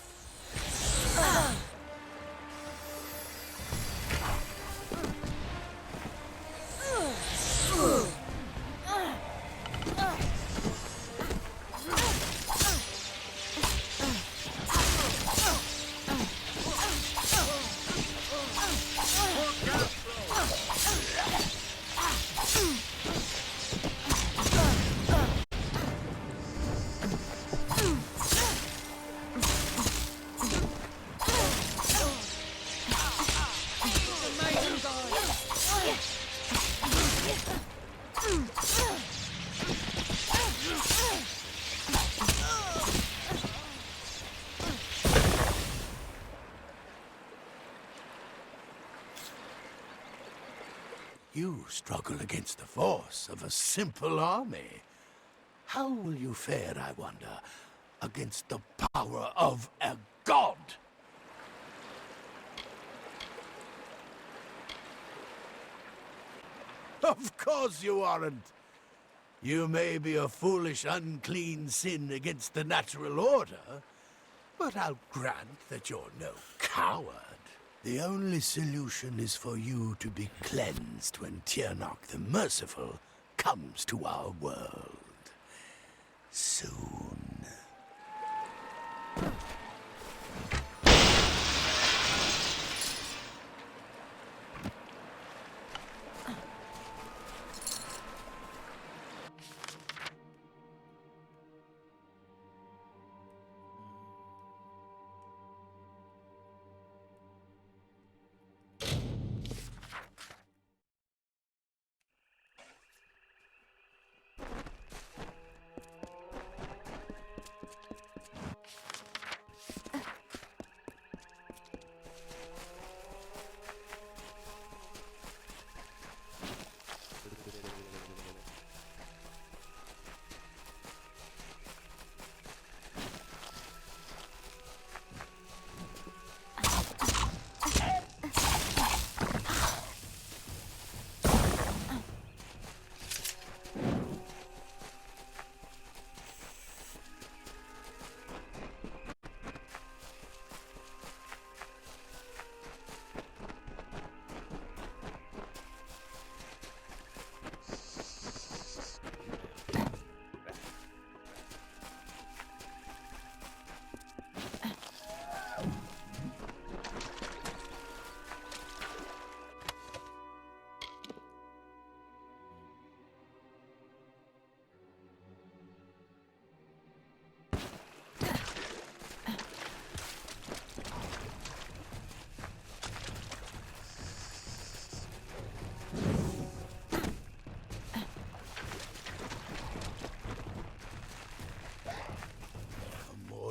You struggle against the force of a simple army. How will you fare, I wonder, against the power of a god? Of course you aren't. You may be a foolish, unclean sin against the natural order, but I'll grant that you're no coward. The only solution is for you to be cleansed when Tiernok the Merciful comes to our world. Soon.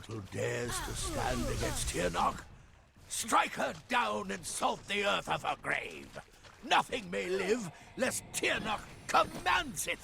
Who dares to stand against Tiernok? Strike her down and salt the earth of her grave. Nothing may live lest Tiernok commands it.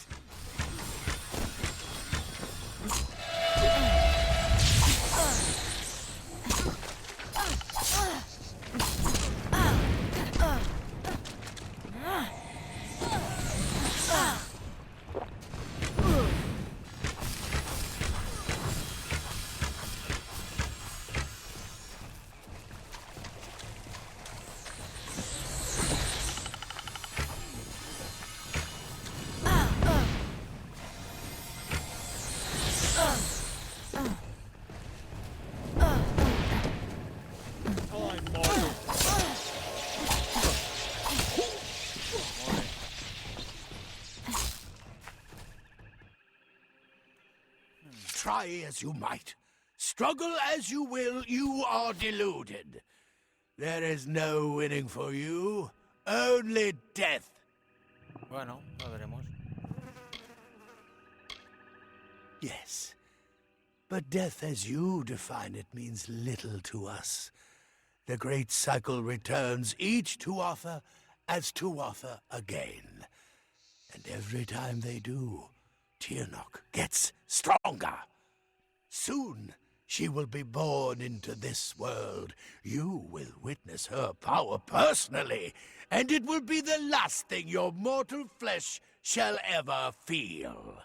Try as you might, struggle as you will, you are deluded. There is no winning for you, only death. Bueno, lo veremos. Yes, but death as you define it means little to us. The great cycle returns, each to offer as to offer again. And every time they do, Tiernok gets stronger. Soon, she will be born into this world. You will witness her power personally, and it will be the last thing your mortal flesh shall ever feel.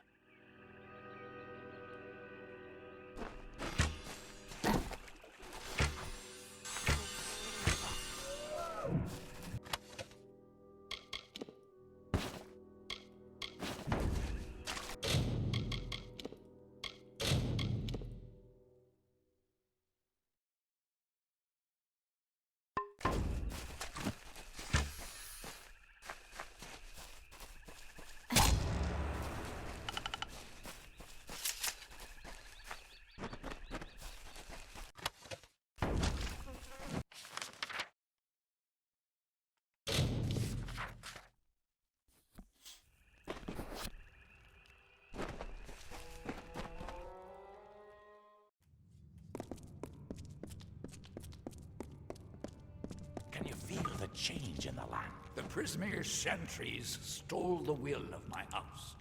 Can you feel the change in the land? The Prismere's sentries stole the will of my house.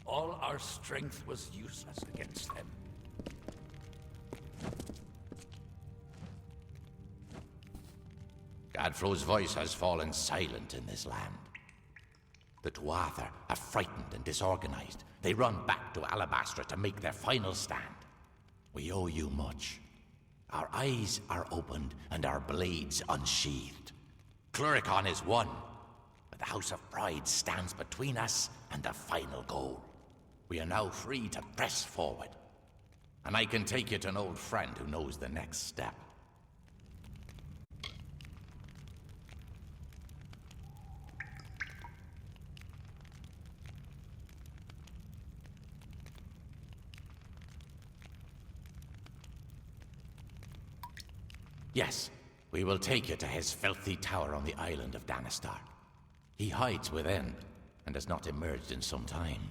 All our strength was useless against them. Godfrey's voice has fallen silent in this land. The Tuatha are frightened and disorganized. They run back to Alabastra to make their final stand. We owe you much. Our eyes are opened and our blades unsheathed. Cluricon is won, but the House of Pride stands between us and the final goal. We are now free to press forward. And I can take you to an old friend who knows the next step. Yes, we will take you to his filthy tower on the island of Danistar. He hides within, and has not emerged in some time.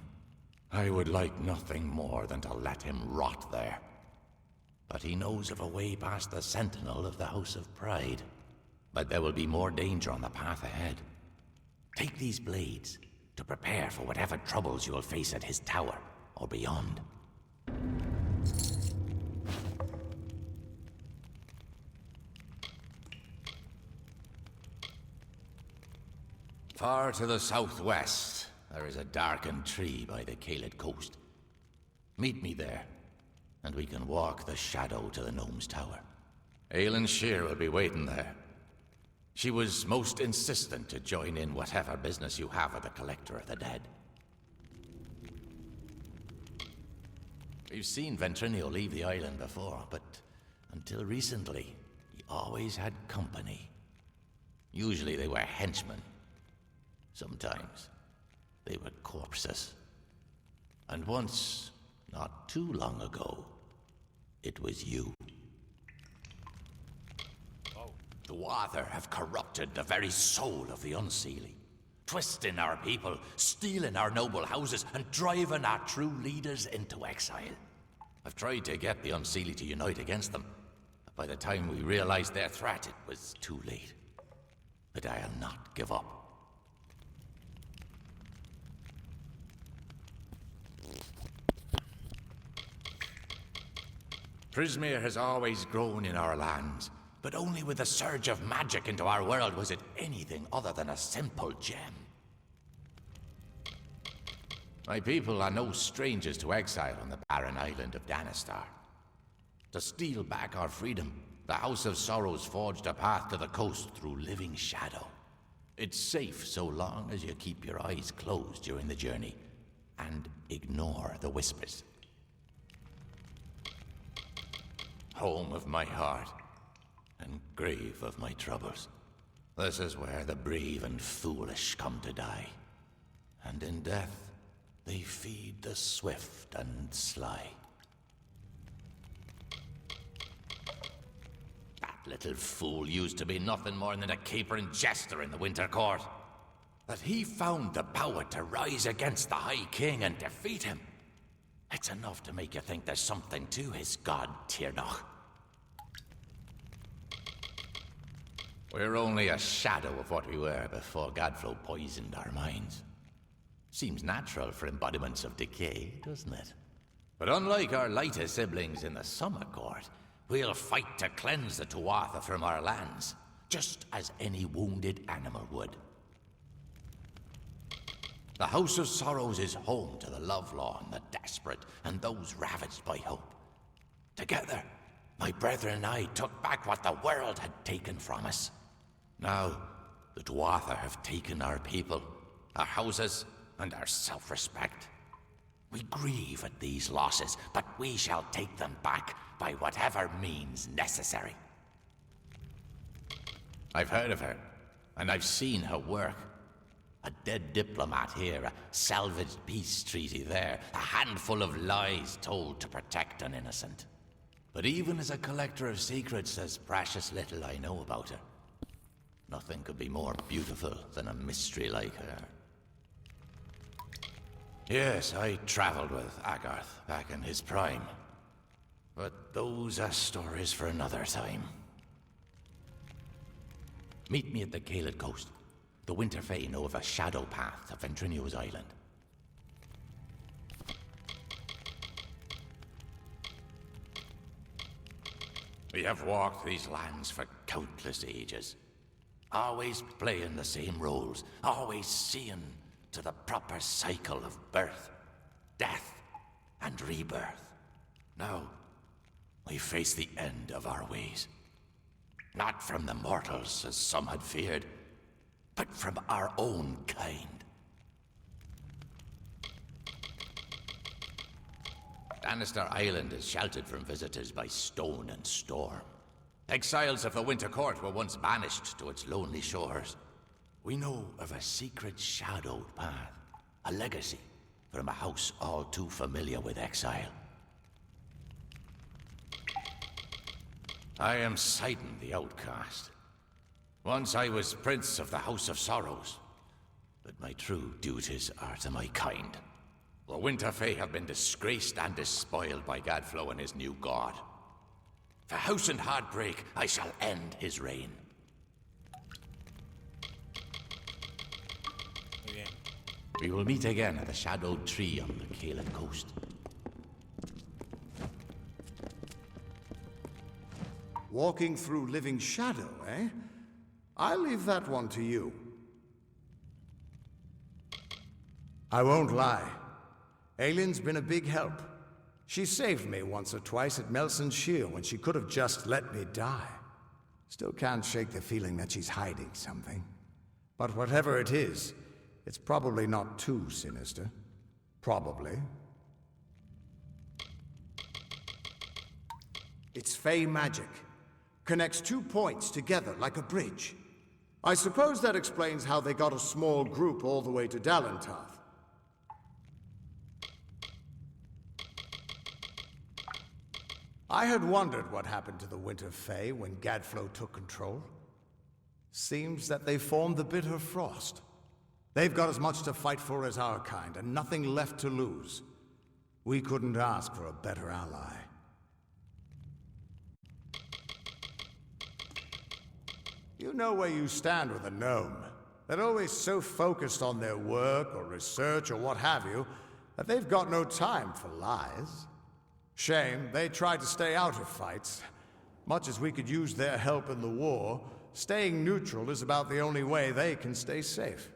I would like nothing more than to let him rot there. But he knows of a way past the sentinel of the House of Pride. But there will be more danger on the path ahead. Take these blades to prepare for whatever troubles you will face at his tower or beyond. Far to the southwest, there is a darkened tree by the Caelid coast. Meet me there, and we can walk the shadow to the gnome's tower. Aelin Shear will be waiting there. She was most insistent to join in whatever business you have with the Collector of the Dead. We've seen Ventrinio leave the island before, but until recently, he always had company. Usually they were henchmen. Sometimes they were corpses. And once, not too long ago, it was you. The Tuatha have corrupted the very soul of the Unseelie, twisting our people, stealing our noble houses, and driving our true leaders into exile. I've tried to get the Unseelie to unite against them, but by the time we realized their threat, it was too late. But I'll not give up. Prismere has always grown in our lands, but only with a surge of magic into our world was it anything other than a simple gem. My people are no strangers to exile on the barren island of Danistar. To steal back our freedom, the House of Sorrows forged a path to the coast through living shadow. It's safe so long as you keep your eyes closed during the journey and ignore the whispers. Home of my heart, and grave of my troubles. This is where the brave and foolish come to die. And in death, they feed the swift and sly. That little fool used to be nothing more than a capering jester in the Winter Court. That he found the power to rise against the High King and defeat him. It's enough to make you think there's something to his god, Tirnoch. We're only a shadow of what we were before Godflow poisoned our minds. Seems natural for embodiments of decay, doesn't it? But unlike our lighter siblings in the Summer Court, we'll fight to cleanse the Tuatha from our lands, just as any wounded animal would. The House of Sorrows is home to the lovelorn, the desperate, and those ravaged by hope. Together, my brethren and I took back what the world had taken from us. Now, the Tuatha have taken our people, our houses, and our self-respect. We grieve at these losses, but we shall take them back by whatever means necessary. I've heard of her, and I've seen her work. A dead diplomat here, a salvaged peace treaty there, a handful of lies told to protect an innocent. But even as a collector of secrets, there's precious little I know about her. Nothing could be more beautiful than a mystery like her. Yes, I traveled with Agarth back in his prime. But those are stories for another time. Meet me at the Caelid coast. The Winter Fae know of a shadow path to Ventrinio's island. We have walked these lands for countless ages. Always playing the same roles, always seeing to the proper cycle of birth, death, and rebirth. Now, we face the end of our ways. Not from the mortals, as some had feared, but from our own kind. Danister Island is sheltered from visitors by stone and storm. Exiles of the Winter Court were once banished to its lonely shores. We know of a secret shadowed path, a legacy from a house all too familiar with exile. I am Sidon the Outcast. Once I was Prince of the House of Sorrows, but my true duties are to my kind. The Winterfell have been disgraced and despoiled by Gadflow and his new god. For House and Heartbreak, I shall end his reign. We will meet again at the Shadowed Tree on the Caelid coast. Walking through living shadow, eh? I'll leave that one to you. I won't lie. Aileen's been a big help. She saved me once or twice at Melson Shear when she could have just let me die. Still can't shake the feeling that she's hiding something. But whatever it is, it's probably not too sinister. Probably. It's Fey magic. Connects 2 points together like a bridge. I suppose that explains how they got a small group all the way to Dalentarth. I had wondered what happened to the Winter Fae when Gadflow took control. Seems that they formed the Bitter Frost. They've got as much to fight for as our kind, and nothing left to lose. We couldn't ask for a better ally. You know where you stand with a gnome. They're always so focused on their work or research or what have you, that they've got no time for lies. Shame, they try to stay out of fights. Much as we could use their help in the war, staying neutral is about the only way they can stay safe.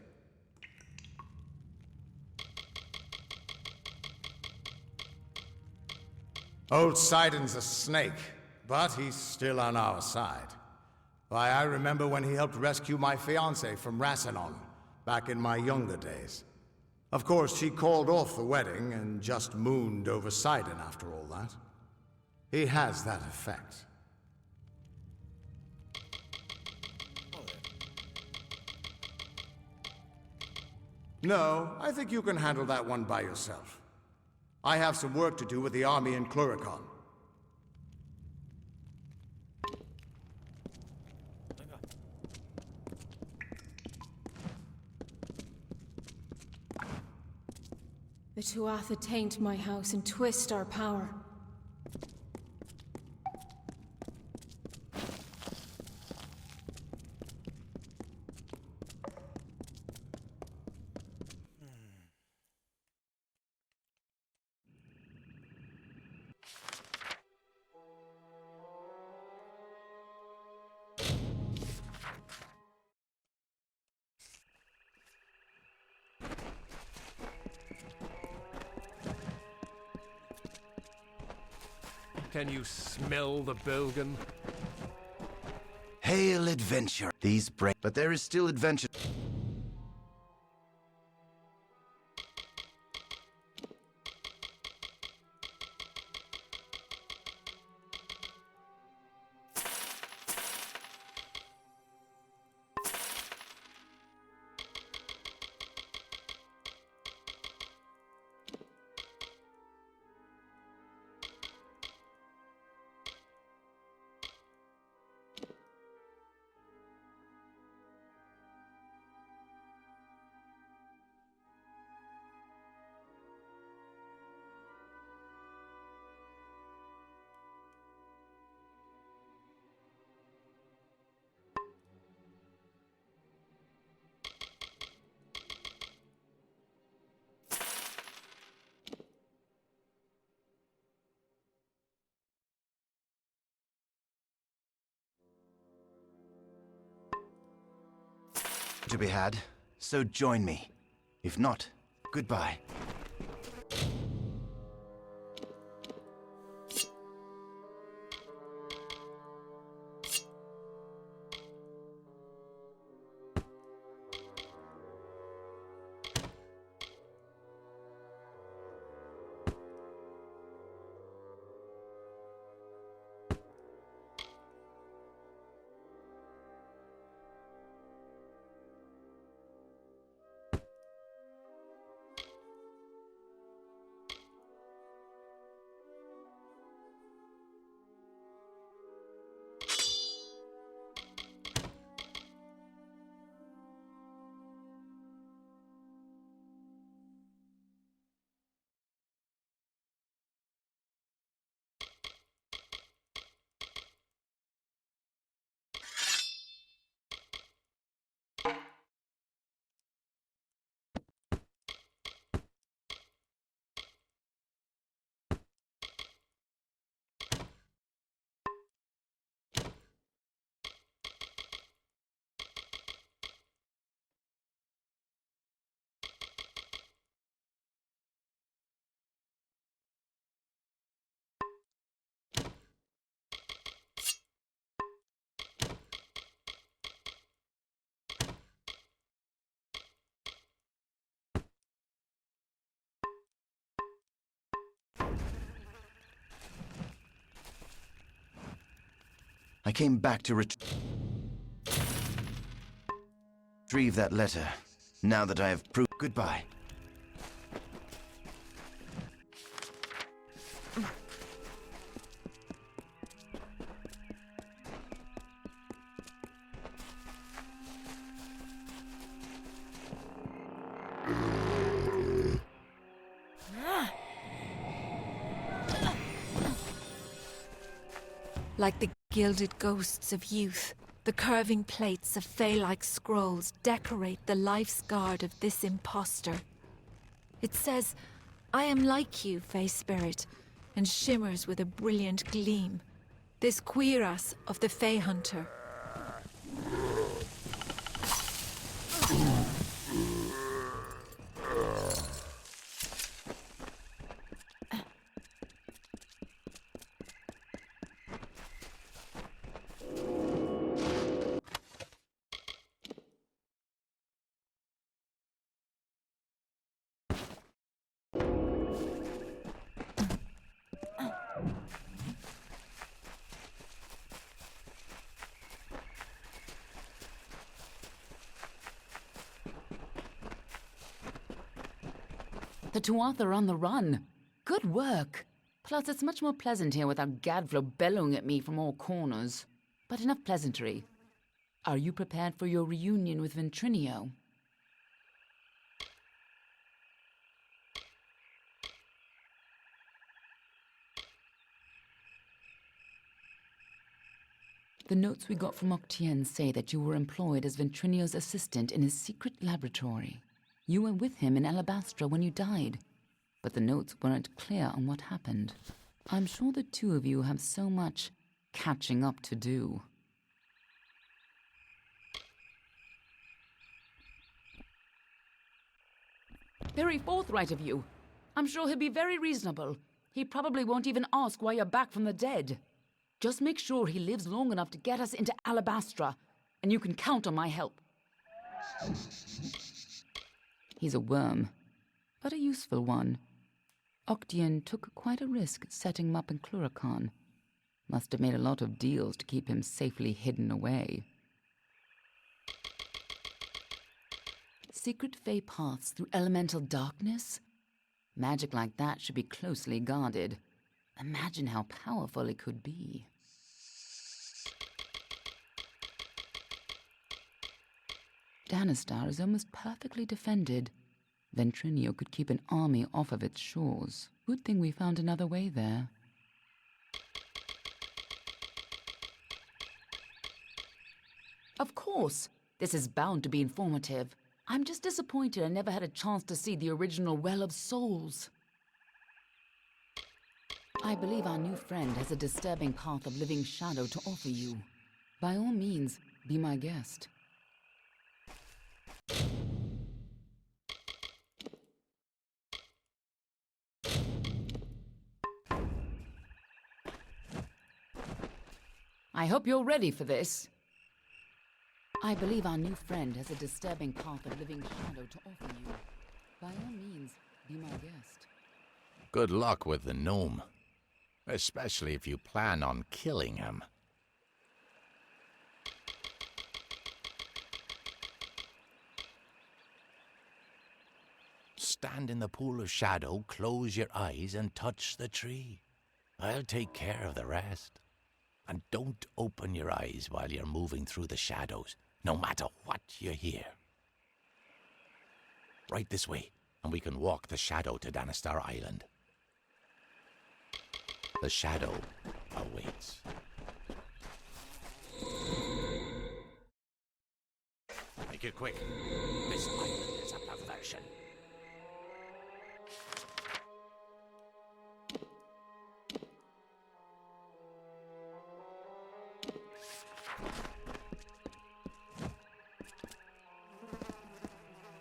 Old Sidon's a snake, but he's still on our side. Why, I remember when he helped rescue my fiancée from Rassilon, back in my younger days. Of course, she called off the wedding and just mooned over Sidon after all that. He has that effect. No, I think you can handle that one by yourself. I have some work to do with the army in Cluricon. The Tuatha taint my house and twist our power. Can you smell the bilgin? Hail adventure. These break, but there is still adventure. To be had, so join me. If not, goodbye. I came back to retrieve that letter. Now that I have proved goodbye. Like the gilded ghosts of youth, the curving plates of fey-like scrolls decorate the life's guard of this impostor. It says, "I am like you, Fey Spirit," and shimmers with a brilliant gleam. This cuirass of the Fey Hunter. The Tuatha are on the run. Good work. Plus, it's much more pleasant here without Gadflow bellowing at me from all corners. But enough pleasantry. Are you prepared for your reunion with Ventrinio? The notes we got from Octien say that you were employed as Ventrinio's assistant in his secret laboratory. You were with him in Alabastra when you died, but the notes weren't clear on what happened. I'm sure the two of you have so much catching up to do. Very forthright of you. I'm sure he'll be very reasonable. He probably won't even ask why you're back from the dead. Just make sure he lives long enough to get us into Alabastra, and you can count on my help. He's a worm, but a useful one. Octien took quite a risk setting him up in Cluracan. Must have made a lot of deals to keep him safely hidden away. Secret Fey paths through elemental darkness? Magic like that should be closely guarded. Imagine how powerful it could be. Danistar is almost perfectly defended. Ventrinio could keep an army off of its shores. Good thing we found another way there. Of course! This is bound to be informative. I'm just disappointed I never had a chance to see the original Well of Souls. I believe our new friend has a disturbing path of living shadow to offer you. By all means, be my guest. I hope you're ready for this. I believe our new friend has a disturbing path of living shadow to offer you. By all means, be my guest. Good luck with the gnome. Especially if you plan on killing him. Stand in the pool of shadow, close your eyes, and touch the tree. I'll take care of the rest. And don't open your eyes while you're moving through the shadows, no matter what you hear. Right this way, and we can walk the shadow to Danistar Island. The shadow awaits. Make it quick. This island is a perversion.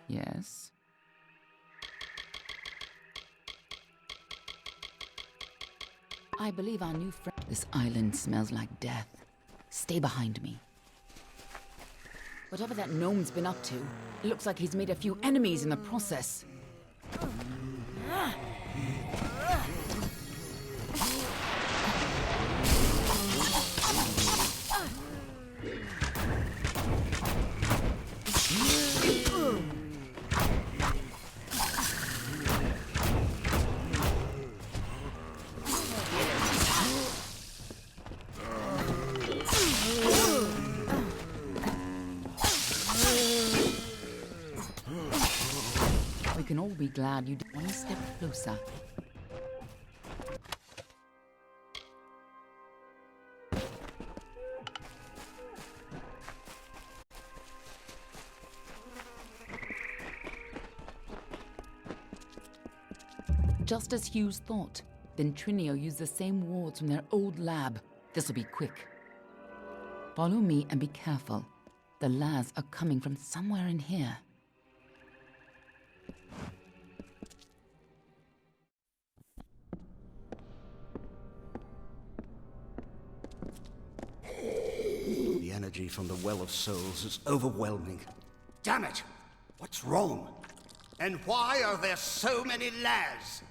Yes? I believe our new friend... This island smells like death. Stay behind me. Whatever that gnome's been up to, it looks like he's made a few enemies in the process. We can all be glad you did one step closer. Just as Hughes thought, Ventrinio used the same wards from their old lab. This'll be quick. Follow me and be careful. The Laz are coming from somewhere in here. The energy from the Well of Souls is overwhelming. Damn it! What's wrong? And why are there so many Laz?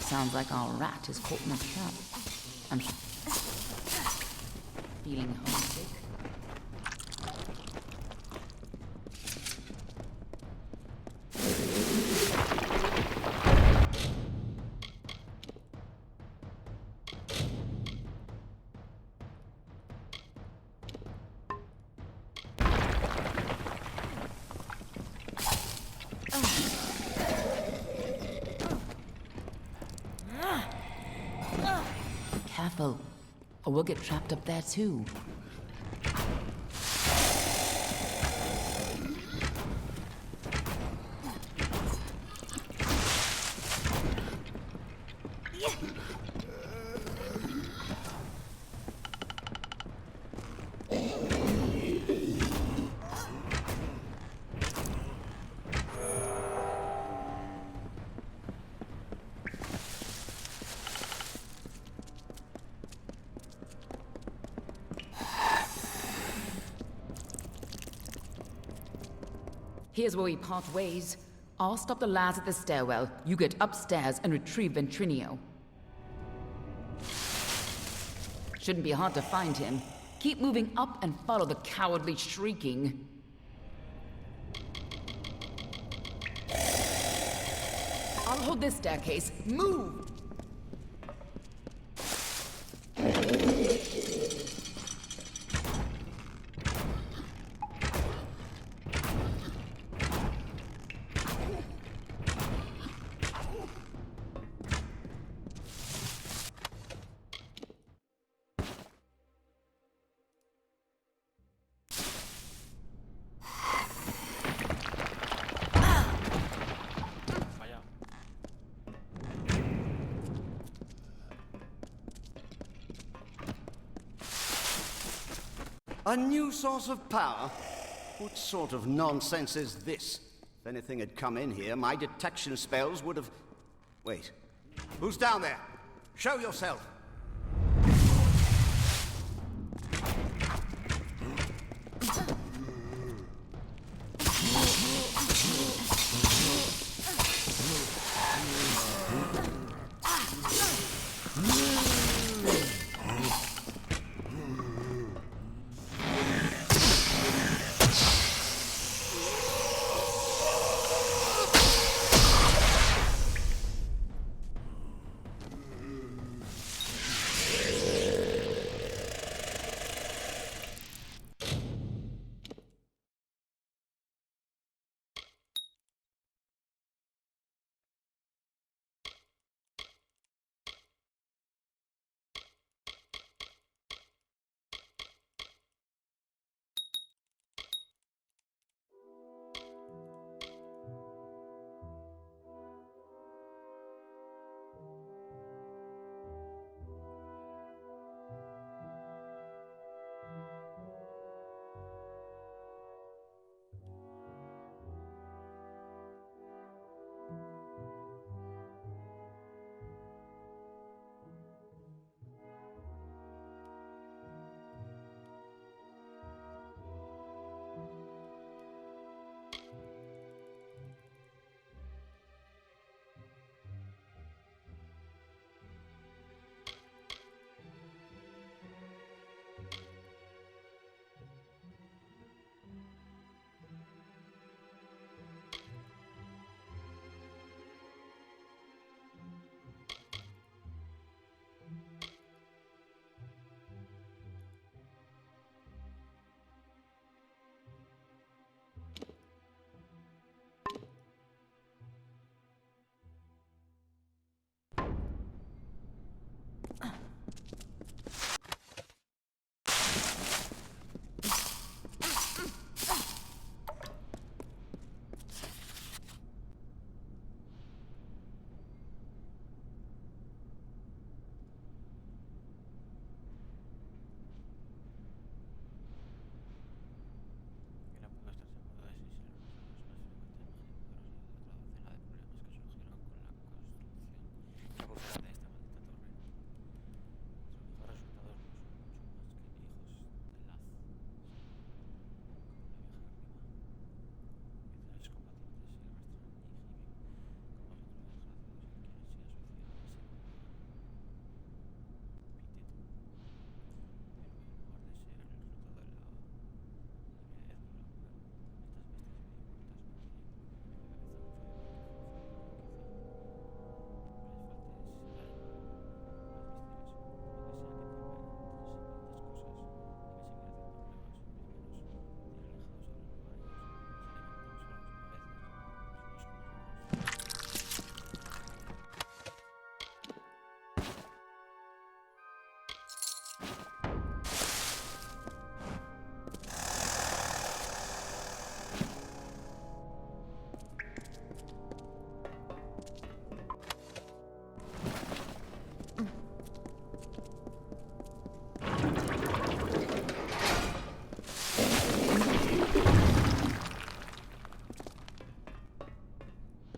Sounds like our rat is caught in a trap. I'm feeling homesick. Careful, or we'll get trapped up there too. Here's where we part ways. I'll stop the Laz at the stairwell. You get upstairs and retrieve Ventrinio. Shouldn't be hard to find him. Keep moving up and follow the cowardly shrieking. I'll hold this staircase. Move! A new source of power? What sort of nonsense is this? If anything had come in here, my detection spells would have... Wait. Who's down there? Show yourself!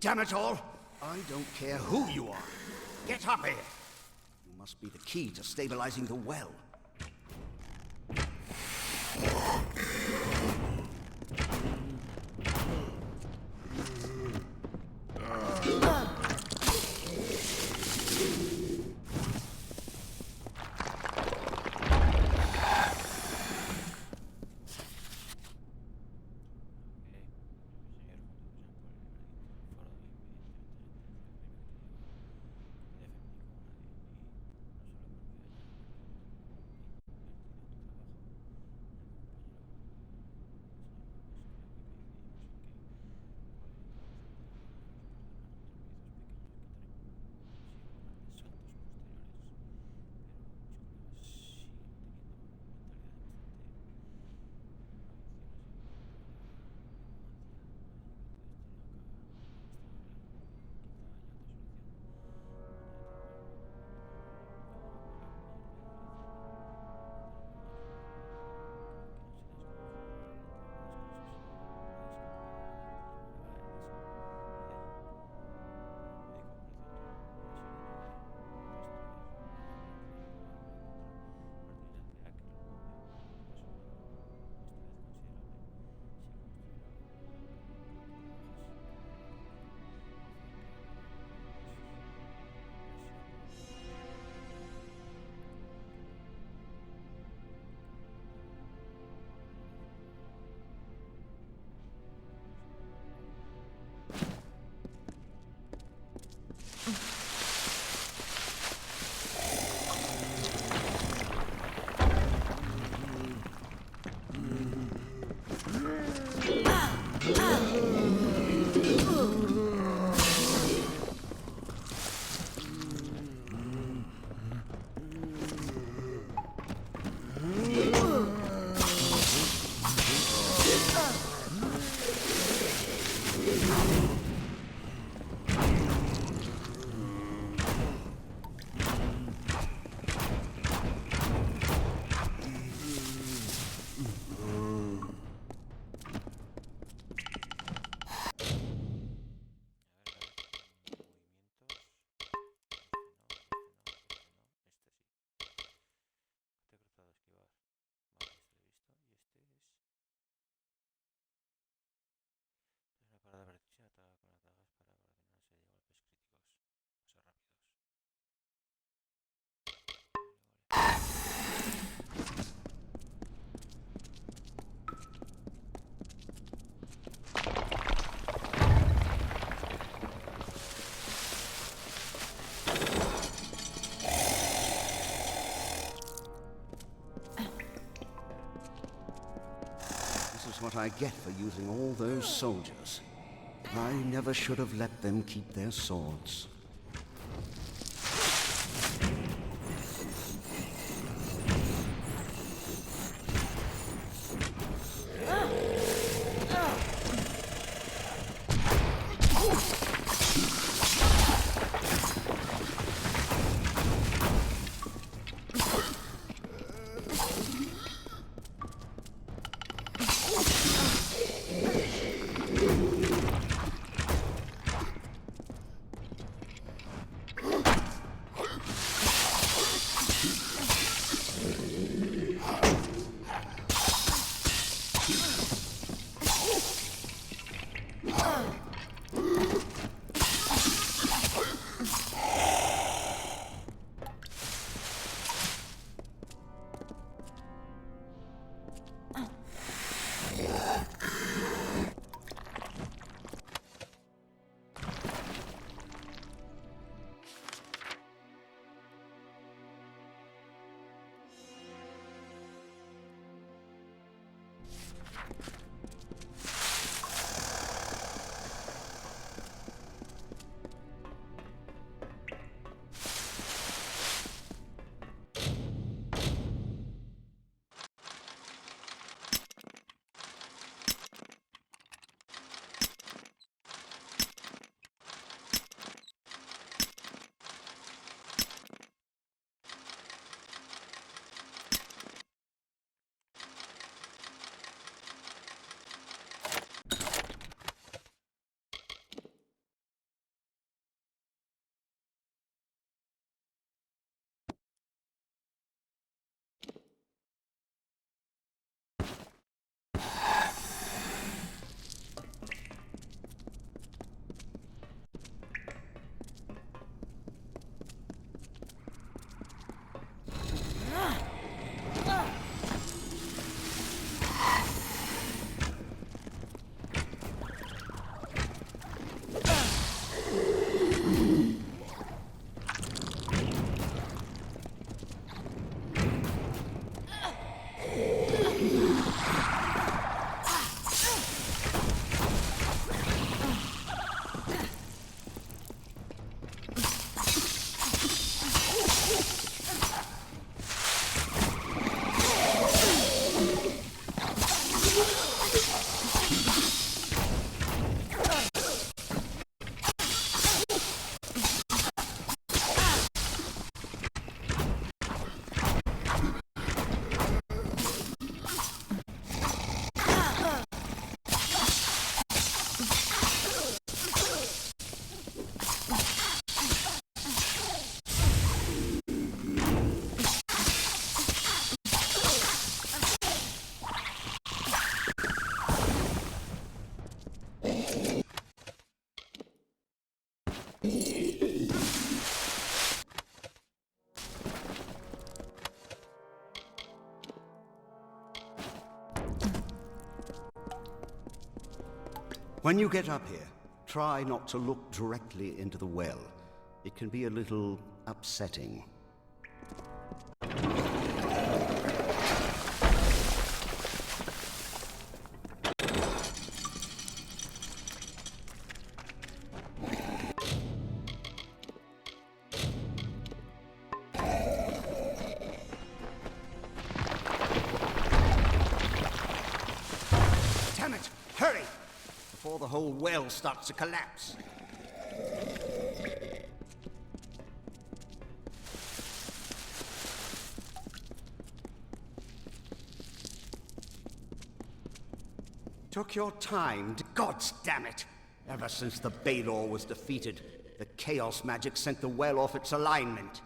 Damn it all! I don't care who you are. Get up here! You must be the key to stabilizing the well. What I get for using all those soldiers. I never should have let them keep their swords. When you get up here, try not to look directly into the well. It can be a little upsetting. before the whole well starts to collapse. Took your time, gods damn it! Ever since the Balor was defeated, the chaos magic sent the well off its alignment.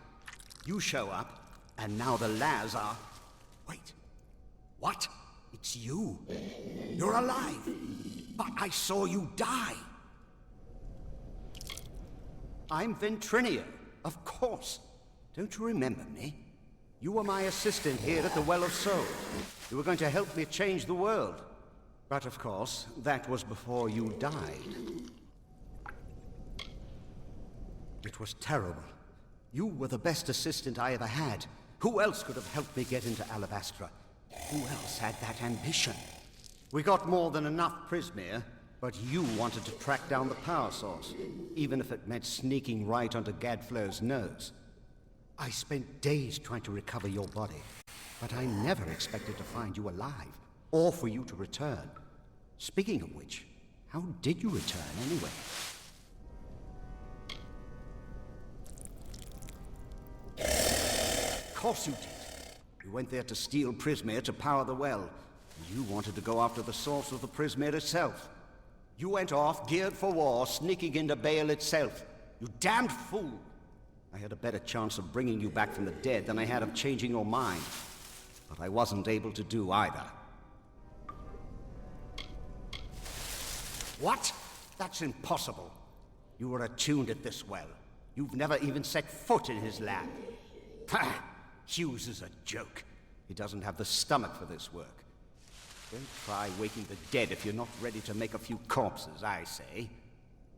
You show up, and now the Laz are... Wait. What? It's you. You're alive. But I saw you die. I'm Ventrinia, of course. Don't you remember me? You were my assistant here at the Well of Souls. You were going to help me change the world. But of course, that was before you died. It was terrible. You were the best assistant I ever had. Who else could have helped me get into Alabastra? Who else had that ambition? We got more than enough Prismere, but you wanted to track down the power source, even if it meant sneaking right under Gadflow's nose. I spent days trying to recover your body, but I never expected to find you alive, or for you to return. Speaking of which, how did you return anyway? Of course you did. You went there to steal Prismere to power the well. You wanted to go after the source of the Prismere itself. You went off, geared for war, sneaking into Baal itself. You damned fool! I had a better chance of bringing you back from the dead than I had of changing your mind. But I wasn't able to do either. What? That's impossible. You were attuned at this well. You've never even set foot in his lab. Ha! Hughes is a joke. He doesn't have the stomach for this work. Don't try waking the dead if you're not ready to make a few corpses, I say.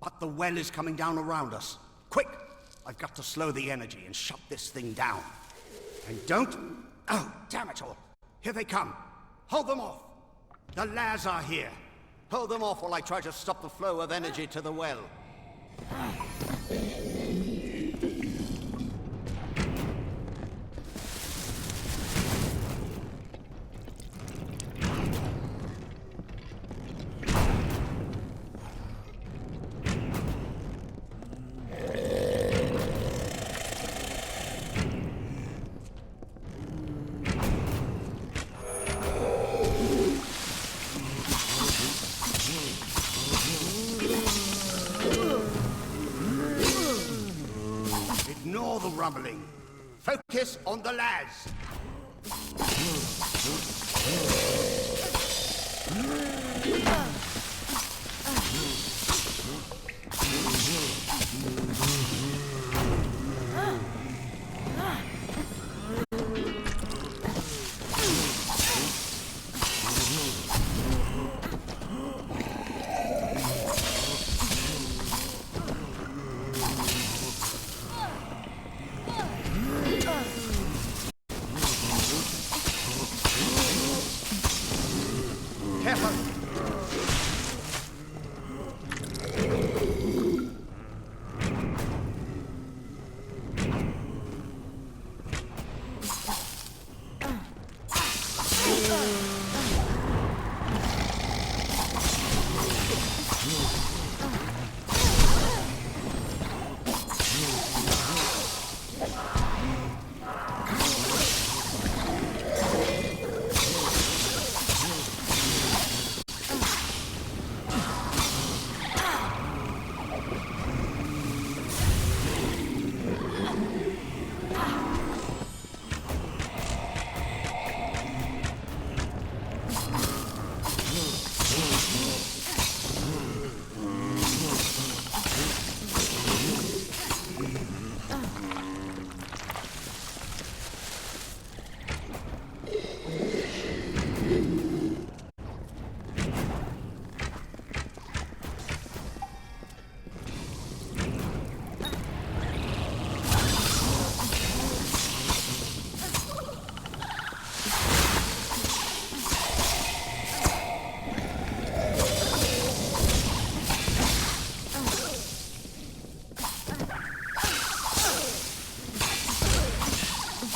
But the well is coming down around us. Quick! I've got to slow the energy and shut this thing down. And don't... Oh, damn it all! Here they come! Hold them off! The Laz are here! Hold them off while I try to stop the flow of energy to the well. Ignore the rumbling. Focus on the Laz.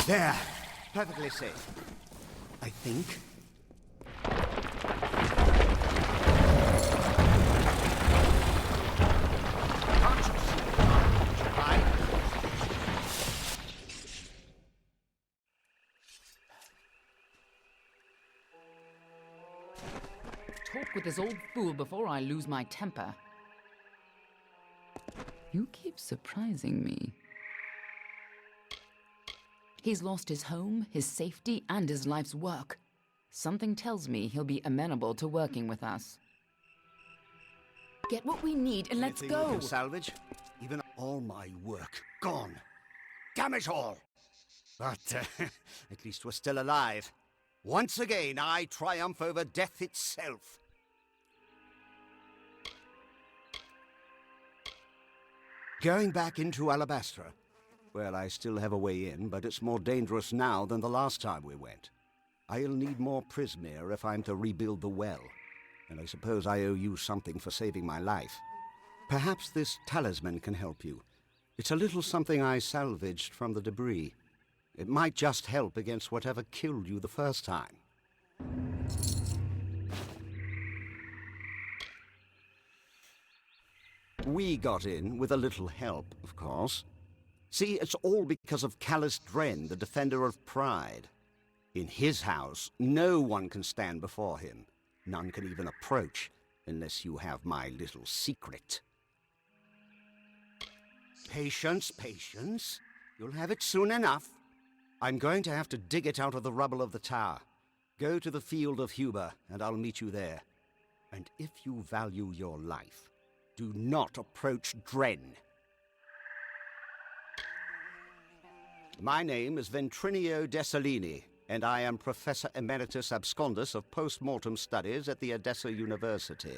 There. Perfectly safe. I think. with this old fool before I lose my temper. You keep surprising me. He's lost his home, his safety, and his life's work. Something tells me he'll be amenable to working with us. Get what we need and let's Anything go! we can salvage? Even all my work gone. Damn it all! But at least we're still alive. Once again, I triumph over death itself. Going back into Alabastra. Well, I still have a way in, but it's more dangerous now than the last time we went. I'll need more Prismere if I'm to rebuild the well. And I suppose I owe you something for saving my life. Perhaps this talisman can help you. It's a little something I salvaged from the debris. It might just help against whatever killed you the first time. We got in with a little help, of course. See, it's all because of Callus Dren, the defender of pride. In his house, no one can stand before him. None can even approach, unless you have my little secret. Patience, patience. You'll have it soon enough. I'm going to have to dig it out of the rubble of the tower. Go to the field of Huber, and I'll meet you there. And if you value your life, do not approach Dren. My name is Ventrinio Dessalini, and I am Professor Emeritus Abscondus of Postmortem Studies at the Edessa University.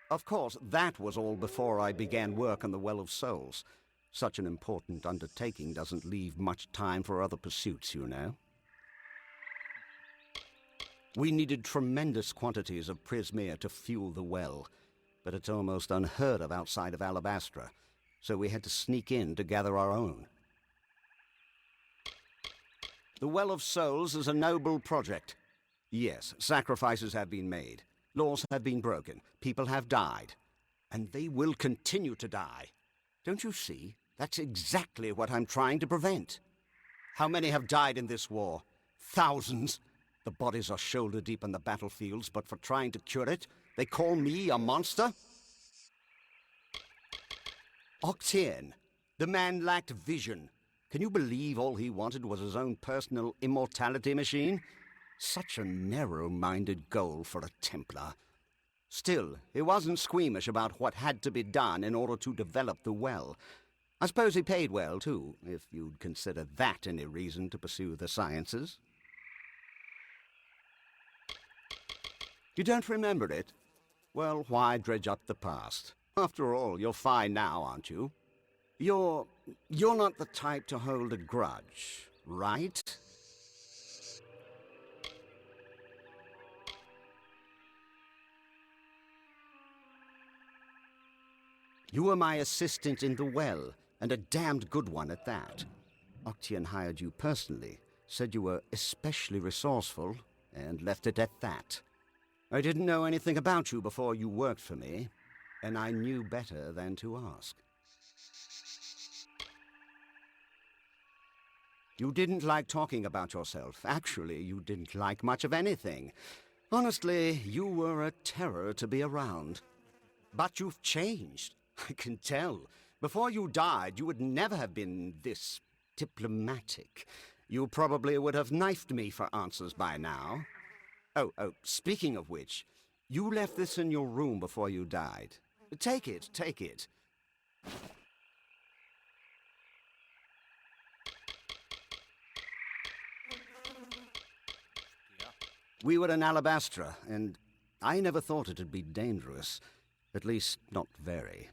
Of course, that was all before I began work on the Well of Souls. Such an important undertaking doesn't leave much time for other pursuits, you know. We needed tremendous quantities of Prismere to fuel the well, but it's almost unheard of outside of Alabastra, so we had to sneak in to gather our own. The Well of Souls is a noble project. Yes, sacrifices have been made. Laws have been broken. People have died. And they will continue to die. Don't you see? That's exactly what I'm trying to prevent. How many have died in this war? Thousands. The bodies are shoulder deep in the battlefields, but for trying to cure it, they call me a monster? Octien, the man lacked vision. Can you believe all he wanted was his own personal immortality machine? Such a narrow-minded goal for a Templar. Still, he wasn't squeamish about what had to be done in order to develop the well. I suppose he paid well, too, if you'd consider that any reason to pursue the sciences. You don't remember it? Well, why dredge up the past? After all, you're fine now, aren't you? You're not the type to hold a grudge, right? You were my assistant in the well, and a damned good one at that. Octien hired you personally, said you were especially resourceful, and left it at that. I didn't know anything about you before you worked for me, and I knew better than to ask. You didn't like talking about yourself. Actually, you didn't like much of anything. Honestly, you were a terror to be around. But you've changed. I can tell. Before you died, you would never have been this diplomatic. You probably would have knifed me for answers by now. Oh, speaking of which, you left this in your room before you died. Take it, take it. We were in Alabastra, and I never thought it'd be dangerous. At least, not very.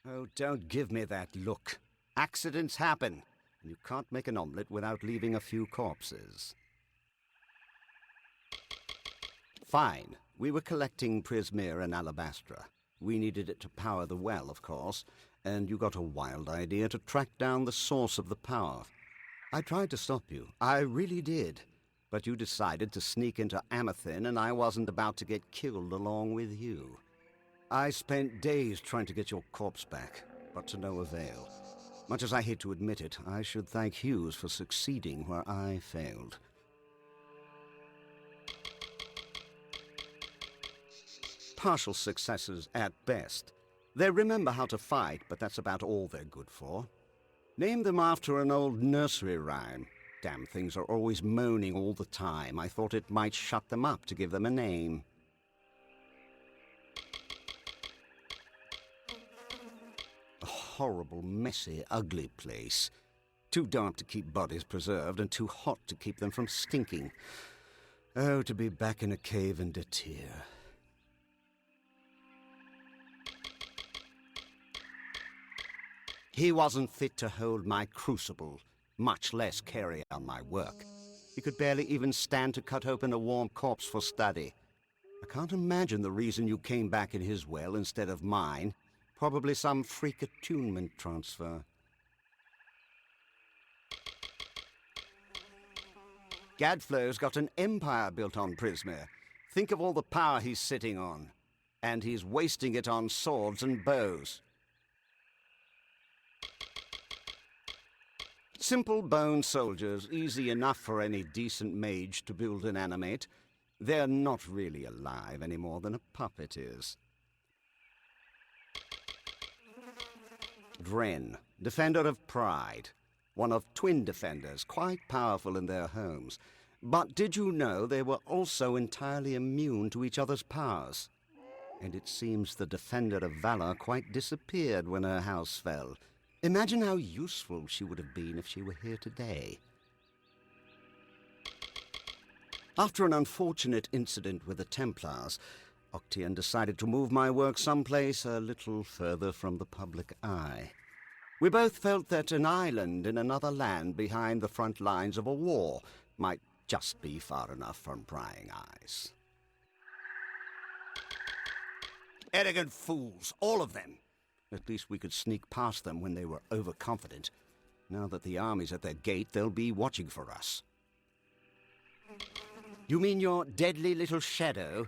Oh, don't give me that look. Accidents happen, and you can't make an omelette without leaving a few corpses. Fine. We were collecting Prismere in Alabastra. We needed it to power the well, of course, and you got a wild idea to track down the source of the power. I tried to stop you. I really did. But you decided to sneak into Amethyst, and I wasn't about to get killed along with you. I spent days trying to get your corpse back, but to no avail. Much as I hate to admit it, I should thank Hughes for succeeding where I failed. partial successes at best. They remember how to fight, but that's about all they're good for. Named them after an old nursery rhyme. Damn things are always moaning all the time. I thought it might shut them up to give them a name. A horrible, messy, ugly place. Too dark to keep bodies preserved and too hot to keep them from stinking. Oh, to be back in a cave in Datir. He wasn't fit to hold my crucible, much less carry on my work. He could barely even stand to cut open a warm corpse for study. I can't imagine the reason you came back in his well instead of mine. Probably some freak attunement transfer. Gadflow's got an empire built on Prisma. Think of all the power he's sitting on. And he's wasting it on swords and bows. Simple bone soldiers, easy enough for any decent mage to build and animate. They're not really alive any more than a puppet is. Dren, defender of pride. One of twin defenders, quite powerful in their homes. But did you know they were also entirely immune to each other's powers? And it seems the defender of valor quite disappeared when her house fell. Imagine how useful she would have been if she were here today. After an unfortunate incident with the Templars, Octian decided to move my work someplace a little further from the public eye. We both felt that an island in another land behind the front lines of a war might just be far enough from prying eyes. Arrogant fools, all of them. At least we could sneak past them when they were overconfident. Now that the army's at their gate, they'll be watching for us. You mean your deadly little shadow?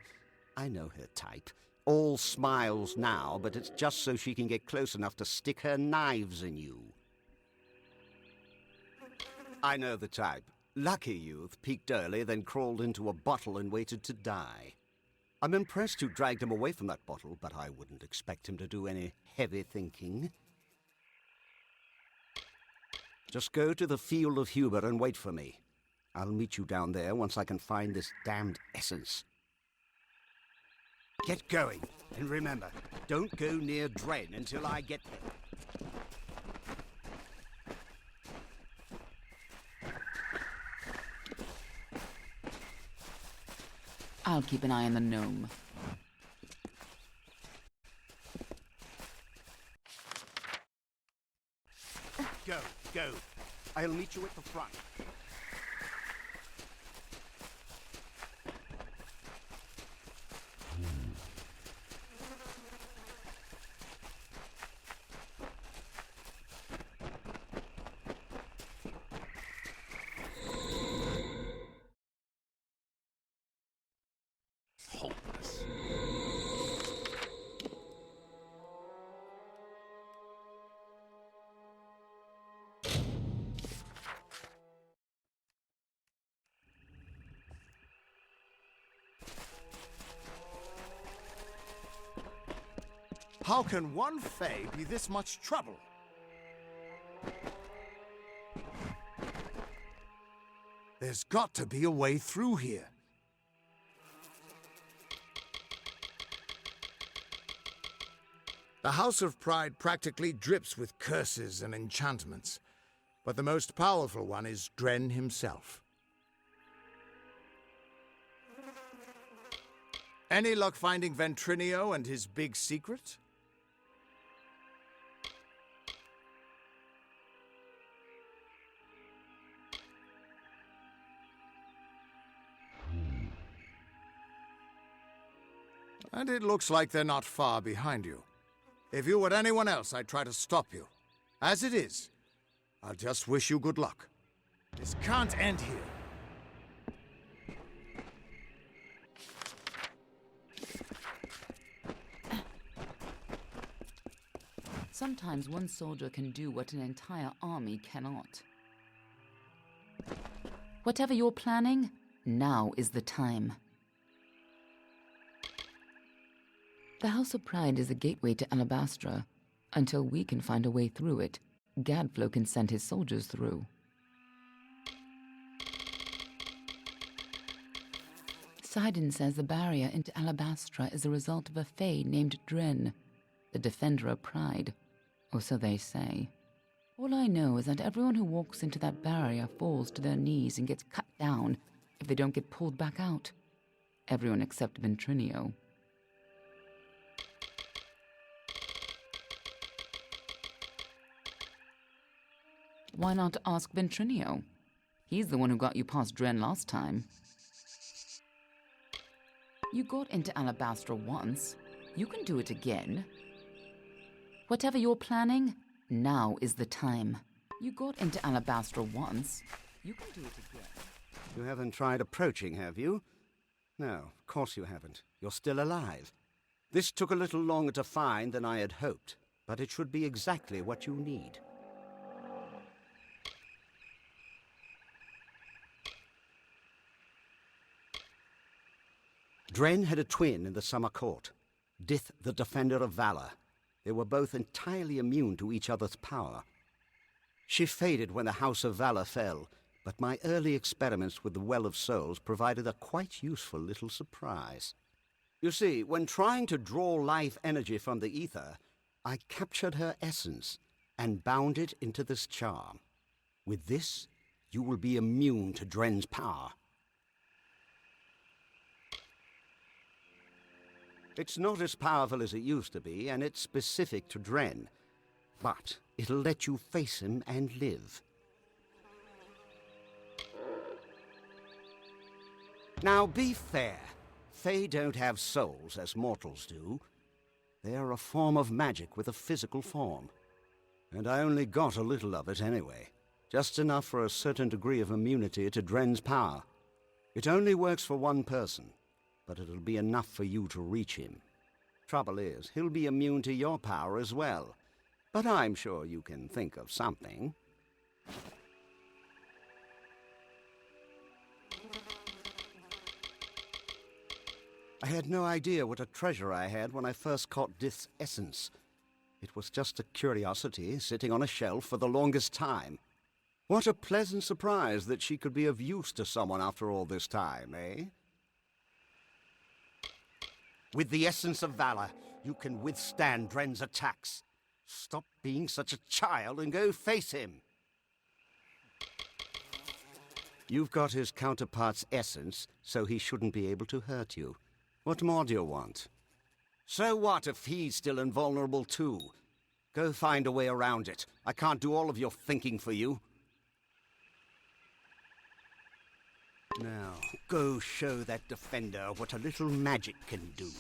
I know her type. All smiles now, but it's just so she can get close enough to stick her knives in you. I know the type. Lucky youth, peaked early, then crawled into a bottle and waited to die. I'm impressed you dragged him away from that bottle, but I wouldn't expect him to do any heavy thinking. Just go to the Field of Huber and wait for me. I'll meet you down there once I can find this damned essence. Get going, and remember, don't go near Dren until I get there. I'll keep an eye on the gnome. Go, go. I'll meet you at the front. Hopeless. How can one Fae be this much trouble? There's got to be a way through here. The House of Pride practically drips with curses and enchantments, but the most powerful one is Dren himself. Any luck finding Ventrinio and his big secret? And it looks like they're not far behind you. If you were anyone else, I'd try to stop you. As it is, I'll just wish you good luck. This can't end here. Sometimes one soldier can do what an entire army cannot. Whatever you're planning, now is the time. The House of Pride is a gateway to Alabastra. Until we can find a way through it, Gadflow can send his soldiers through. Sidon says the barrier into Alabastra is a result of a fae named Dren, the defender of pride, or so they say. All I know is that everyone who walks into that barrier falls to their knees and gets cut down if they don't get pulled back out. Everyone except Ventrinio. Why not ask Ventrinio? He's the one who got you past Dren last time. You got into Alabastra once. You can do it again. Whatever you're planning, now is the time. You got into Alabastra once. You can do it again. You haven't tried approaching, have you? No, of course you haven't. You're still alive. This took a little longer to find than I had hoped, but it should be exactly what you need. Dren had a twin in the Summer Court, Dith the Defender of Valor. They were both entirely immune to each other's power. She faded when the House of Valor fell, but my early experiments with the Well of Souls provided a quite useful little surprise. You see, when trying to draw life energy from the ether, I captured her essence and bound it into this charm. With this, you will be immune to Dren's power. It's not as powerful as it used to be, and it's specific to Dren. But it'll let you face him and live. Now be fair. Fae don't have souls as mortals do. They're a form of magic with a physical form. And I only got a little of it anyway. Just enough for a certain degree of immunity to Dren's power. It only works for one person, but it'll be enough for you to reach him. Trouble is, he'll be immune to your power as well. But I'm sure you can think of something. I had no idea what a treasure I had when I first caught Dith's essence. It was just a curiosity sitting on a shelf for the longest time. What a pleasant surprise that she could be of use to someone after all this time, eh? With the essence of valor, you can withstand Dren's attacks. Stop being such a child and go face him. You've got his counterpart's essence, so he shouldn't be able to hurt you. What more do you want? So what if he's still invulnerable too? Go find a way around it. I can't do all of your thinking for you. Now, go show that defender what a little magic can do.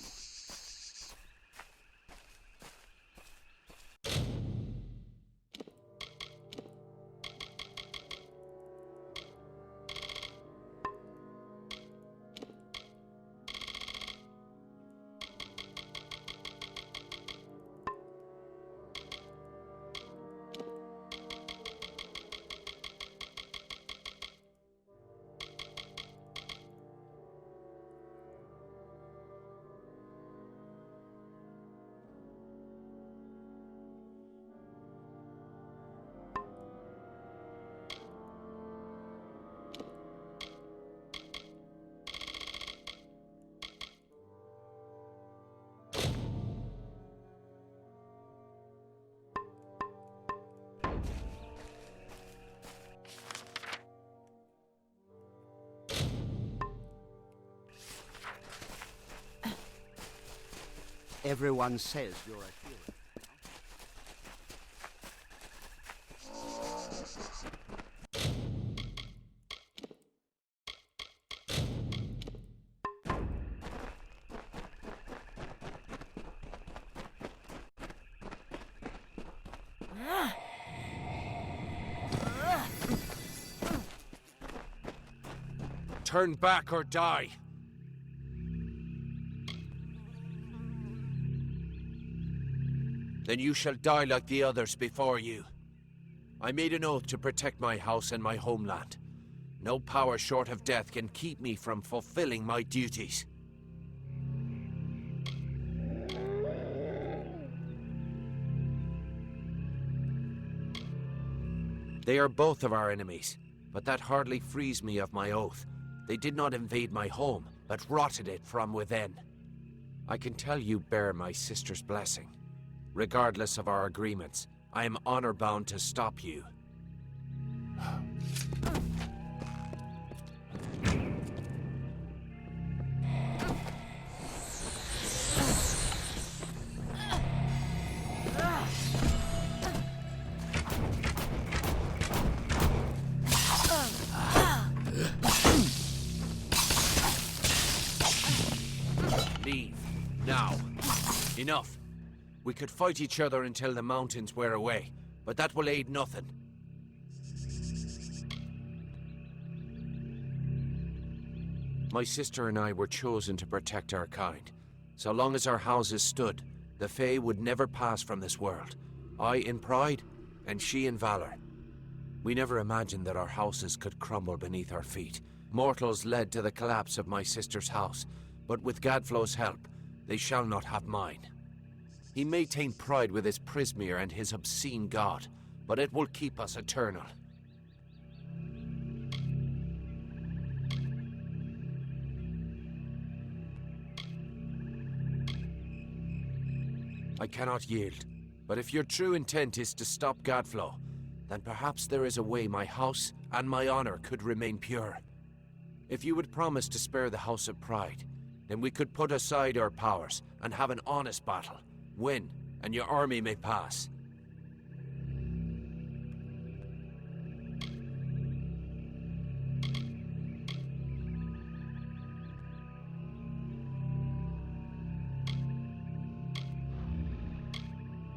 Everyone says you're a hero. Turn back or die. Then you shall die like the others before you. I made an oath to protect my house and my homeland. No power short of death can keep me from fulfilling my duties. They are both of our enemies, but that hardly frees me of my oath. They did not invade my home, but rotted it from within. I can tell you bear my sister's blessing. Regardless of our agreements, I am honor-bound to stop you. Leave. Now. Enough. We could fight each other until the mountains wear away, but that will aid nothing. My sister and I were chosen to protect our kind. So long as our houses stood, the Fae would never pass from this world. I in pride, and she in valor. We never imagined that our houses could crumble beneath our feet. Mortals led to the collapse of my sister's house, but with Gadflow's help, they shall not have mine. He may taint pride with his Prismere and his obscene god, but it will keep us eternal. I cannot yield, but if your true intent is to stop Gadflow, then perhaps there is a way my house and my honor could remain pure. If you would promise to spare the House of Pride, then we could put aside our powers and have an honest battle. Win, and your army may pass.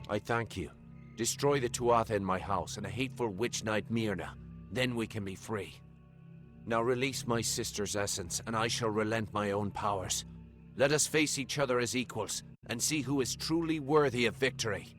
I thank you. Destroy the Tuatha in my house and a hateful witch knight Myrna. Then we can be free. Now release my sister's essence, and I shall relent my own powers. Let us face each other as equals, and see who is truly worthy of victory.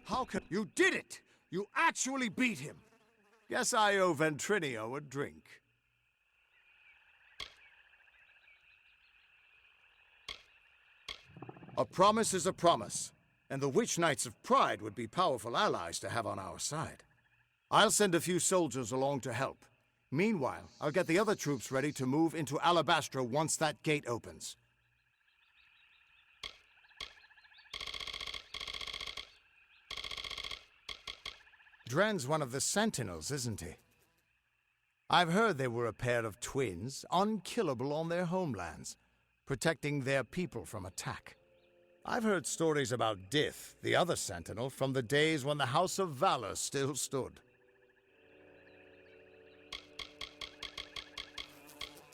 How can... You did it! You actually beat him! Guess I owe Ventrinio a drink. A promise is a promise, and the Witch Knights of Pride would be powerful allies to have on our side. I'll send a few soldiers along to help. Meanwhile, I'll get the other troops ready to move into Alabastra once that gate opens. Dren's one of the Sentinels, isn't he? I've heard they were a pair of twins, unkillable on their homelands, protecting their people from attack. I've heard stories about Dith, the other Sentinel, from the days when the House of Valor still stood.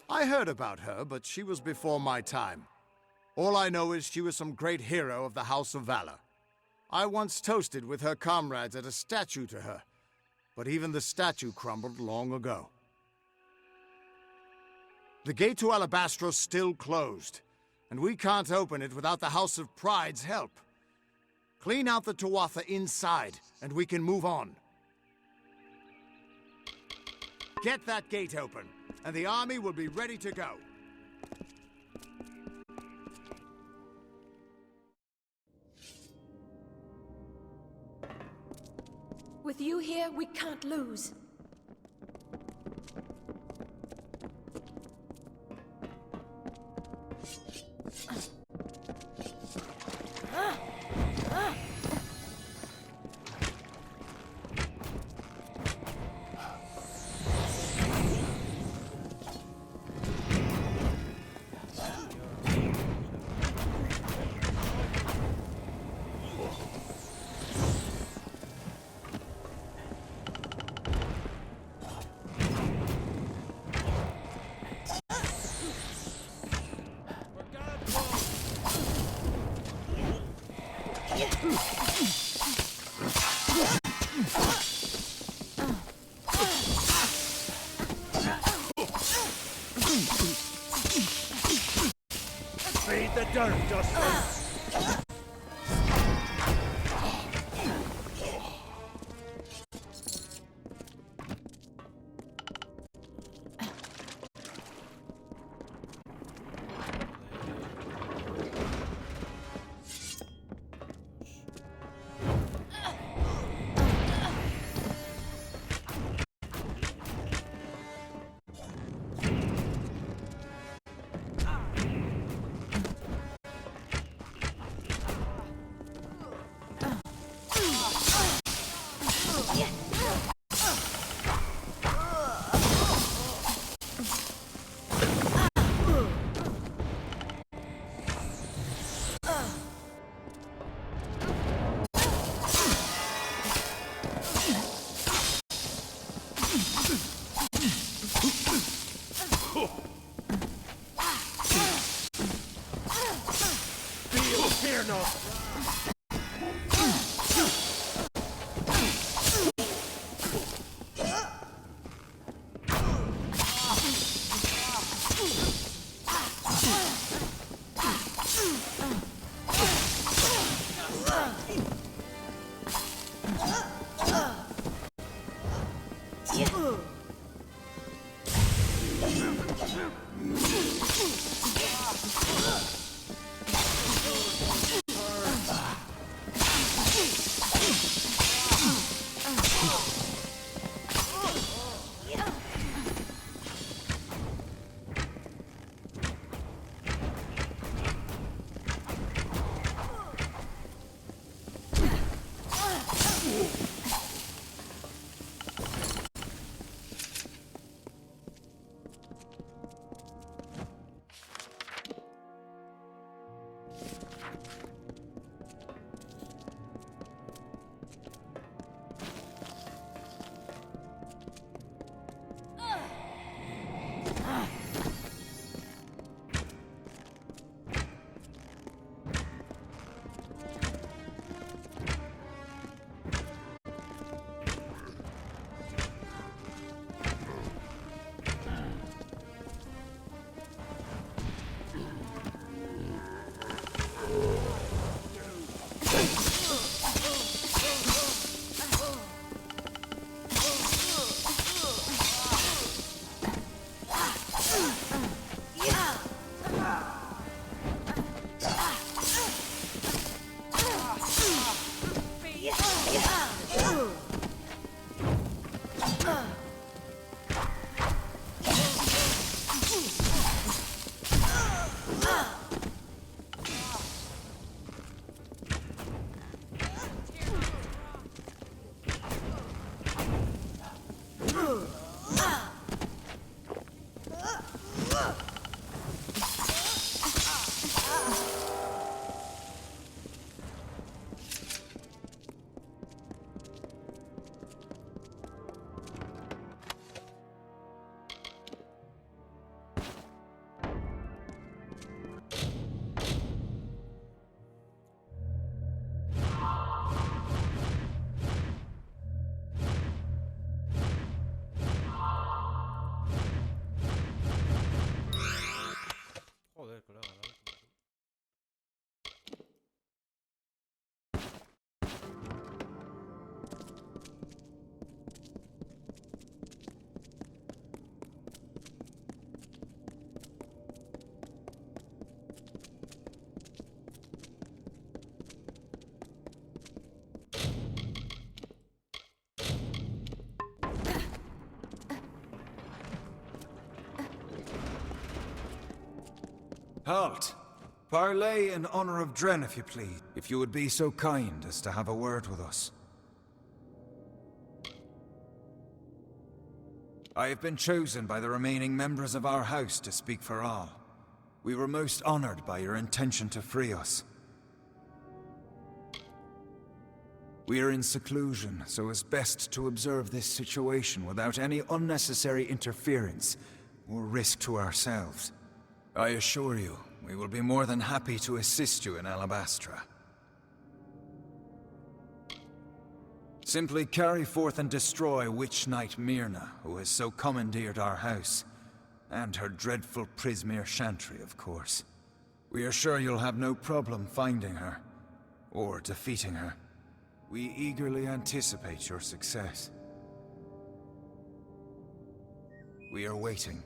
I heard about her, but she was before my time. All I know is she was some great hero of the House of Valor. I once toasted with her comrades at a statue to her, but even the statue crumbled long ago. The gate to Alabastra's still closed, and we can't open it without the House of Pride's help. Clean out the Tuatha inside, and we can move on. Get that gate open, and the army will be ready to go. With you here, we can't lose. dirt, Dustin! Fear not! Halt! Parley in honor of Dren, if you please. If you would be so kind as to have a word with us. I have been chosen by the remaining members of our house to speak for all. We were most honored by your intention to free us. We are in seclusion, so it's best to observe this situation without any unnecessary interference or risk to ourselves. I assure you, we will be more than happy to assist you in Alabastra. Simply carry forth and destroy Witch Knight Myrna, who has so commandeered our house, and her dreadful Prismeer Chantry, of course. We are sure you'll have no problem finding her, or defeating her. We eagerly anticipate your success. We are waiting.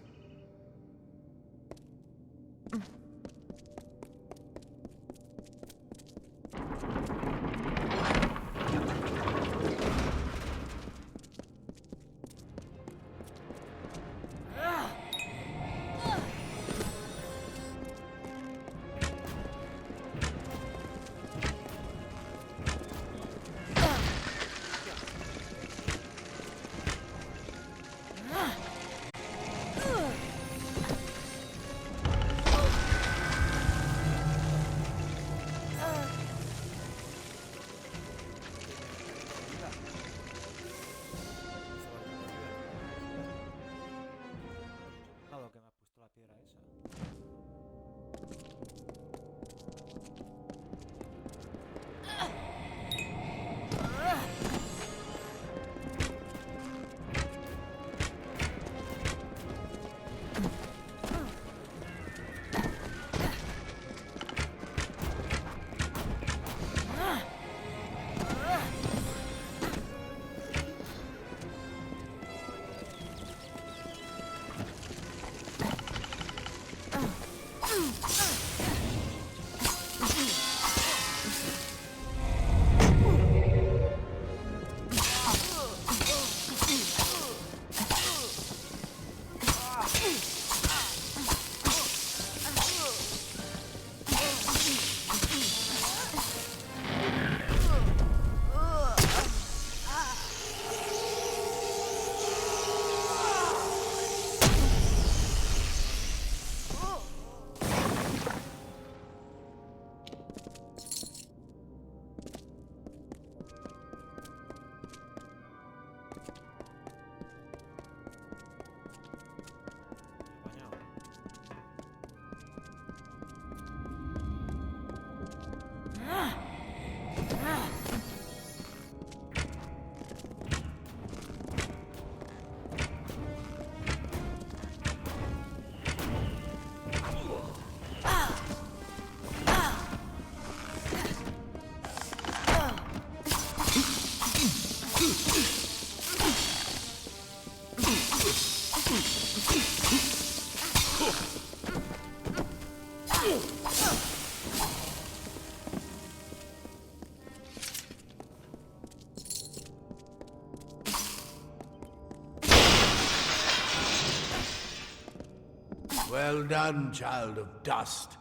Well done, child of dust.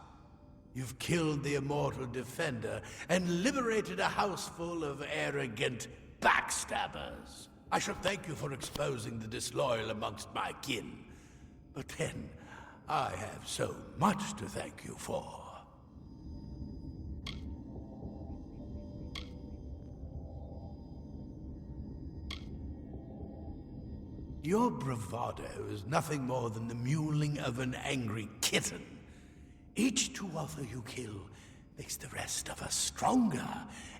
You've killed the immortal defender and liberated a house full of arrogant backstabbers. I should thank you for exposing the disloyal amongst my kin. But then, I have so much to thank you for. Your bravado is nothing more than the mewling of an angry kitten. Each Tuatha you kill makes the rest of us stronger.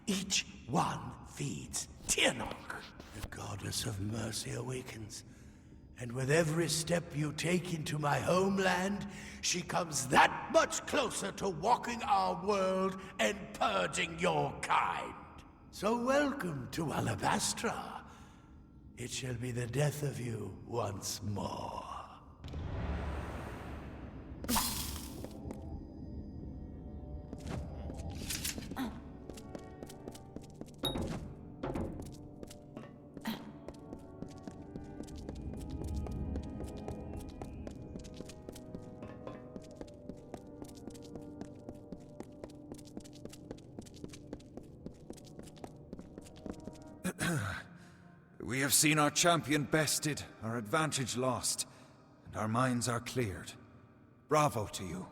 Each one feeds Tirnoch. The goddess of mercy awakens. And with every step you take into my homeland, she comes that much closer to walking our world and purging your kind. So welcome to Alabastra. It shall be the death of you once more. We have seen our champion bested, our advantage lost, and our minds are cleared. Bravo to you,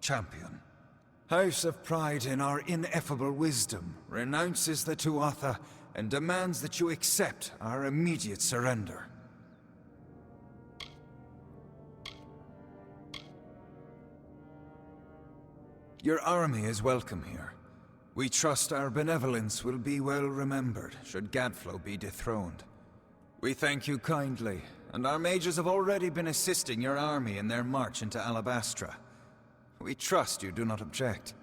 champion. House of Pride in our ineffable wisdom renounces the Tuatha and demands that you accept our immediate surrender. Your army is welcome here. We trust our benevolence will be well remembered should Gadflow be dethroned. We thank you kindly, and our mages have already been assisting your army in their march into Alabastra. We trust you do not object.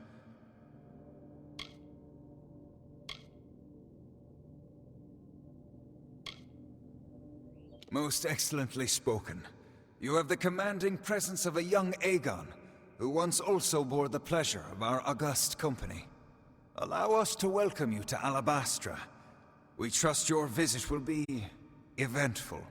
Most excellently spoken. You have the commanding presence of a young Aegon, who once also bore the pleasure of our august company. Allow us to welcome you to Alabastra. We trust your visit will be eventful.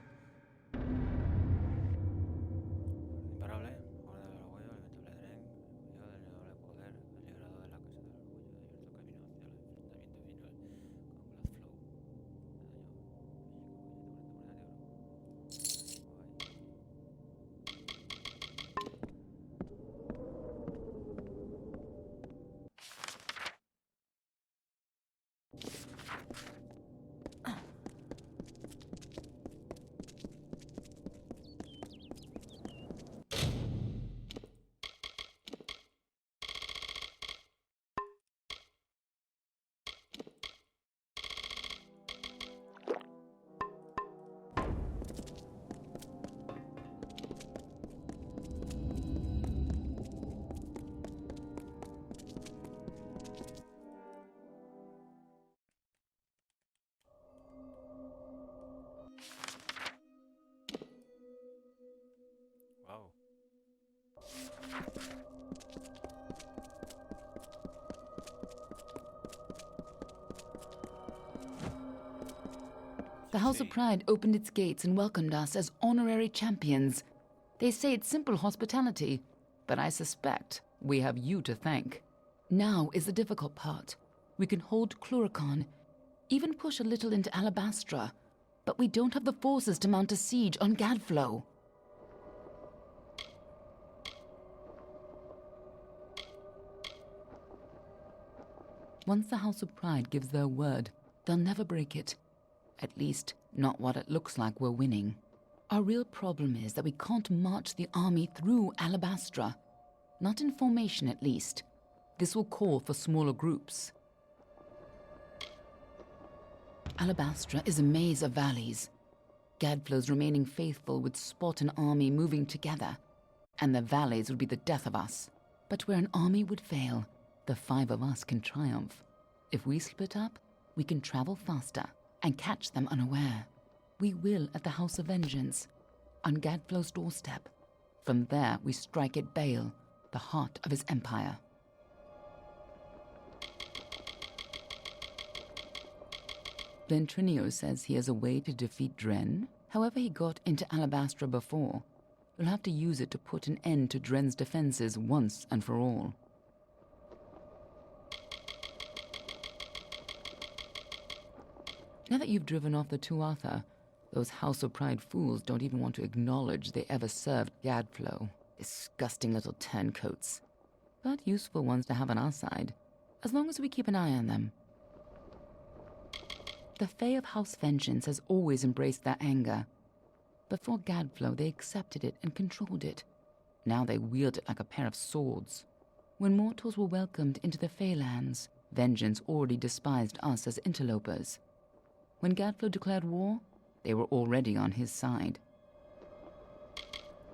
The House of Pride opened its gates and welcomed us as honorary champions. They say it's simple hospitality, but I suspect we have you to thank. Now is the difficult part. We can hold Cluricon, even push a little into Alabastra, but we don't have the forces to mount a siege on Gadflow. Once the House of Pride gives their word, they'll never break it. At least, not what it looks like we're winning. Our real problem is that we can't march the army through Alabastra. Not in formation, at least. This will call for smaller groups. Alabastra is a maze of valleys. Gadflow's remaining faithful would spot an army moving together, and the valleys would be the death of us. But where an army would fail, the 5 of us can triumph. If we split up, we can travel faster and catch them unaware. We will at the House of Vengeance, on Gadflow's doorstep. From there, we strike at Bale, the heart of his empire. Ventrinio says he has a way to defeat Dren. However he got into Alabastra before, we'll have to use it to put an end to Dren's defenses once and for all. Now that you've driven off the Tuatha, those House of Pride fools don't even want to acknowledge they ever served Gadflow. Disgusting little turncoats. But useful ones to have on our side, as long as we keep an eye on them. The Fae of House Vengeance has always embraced their anger. Before Gadflow, they accepted it and controlled it. Now they wield it like a pair of swords. When mortals were welcomed into the Feylands, Vengeance already despised us as interlopers. When Gadflow declared war, they were already on his side.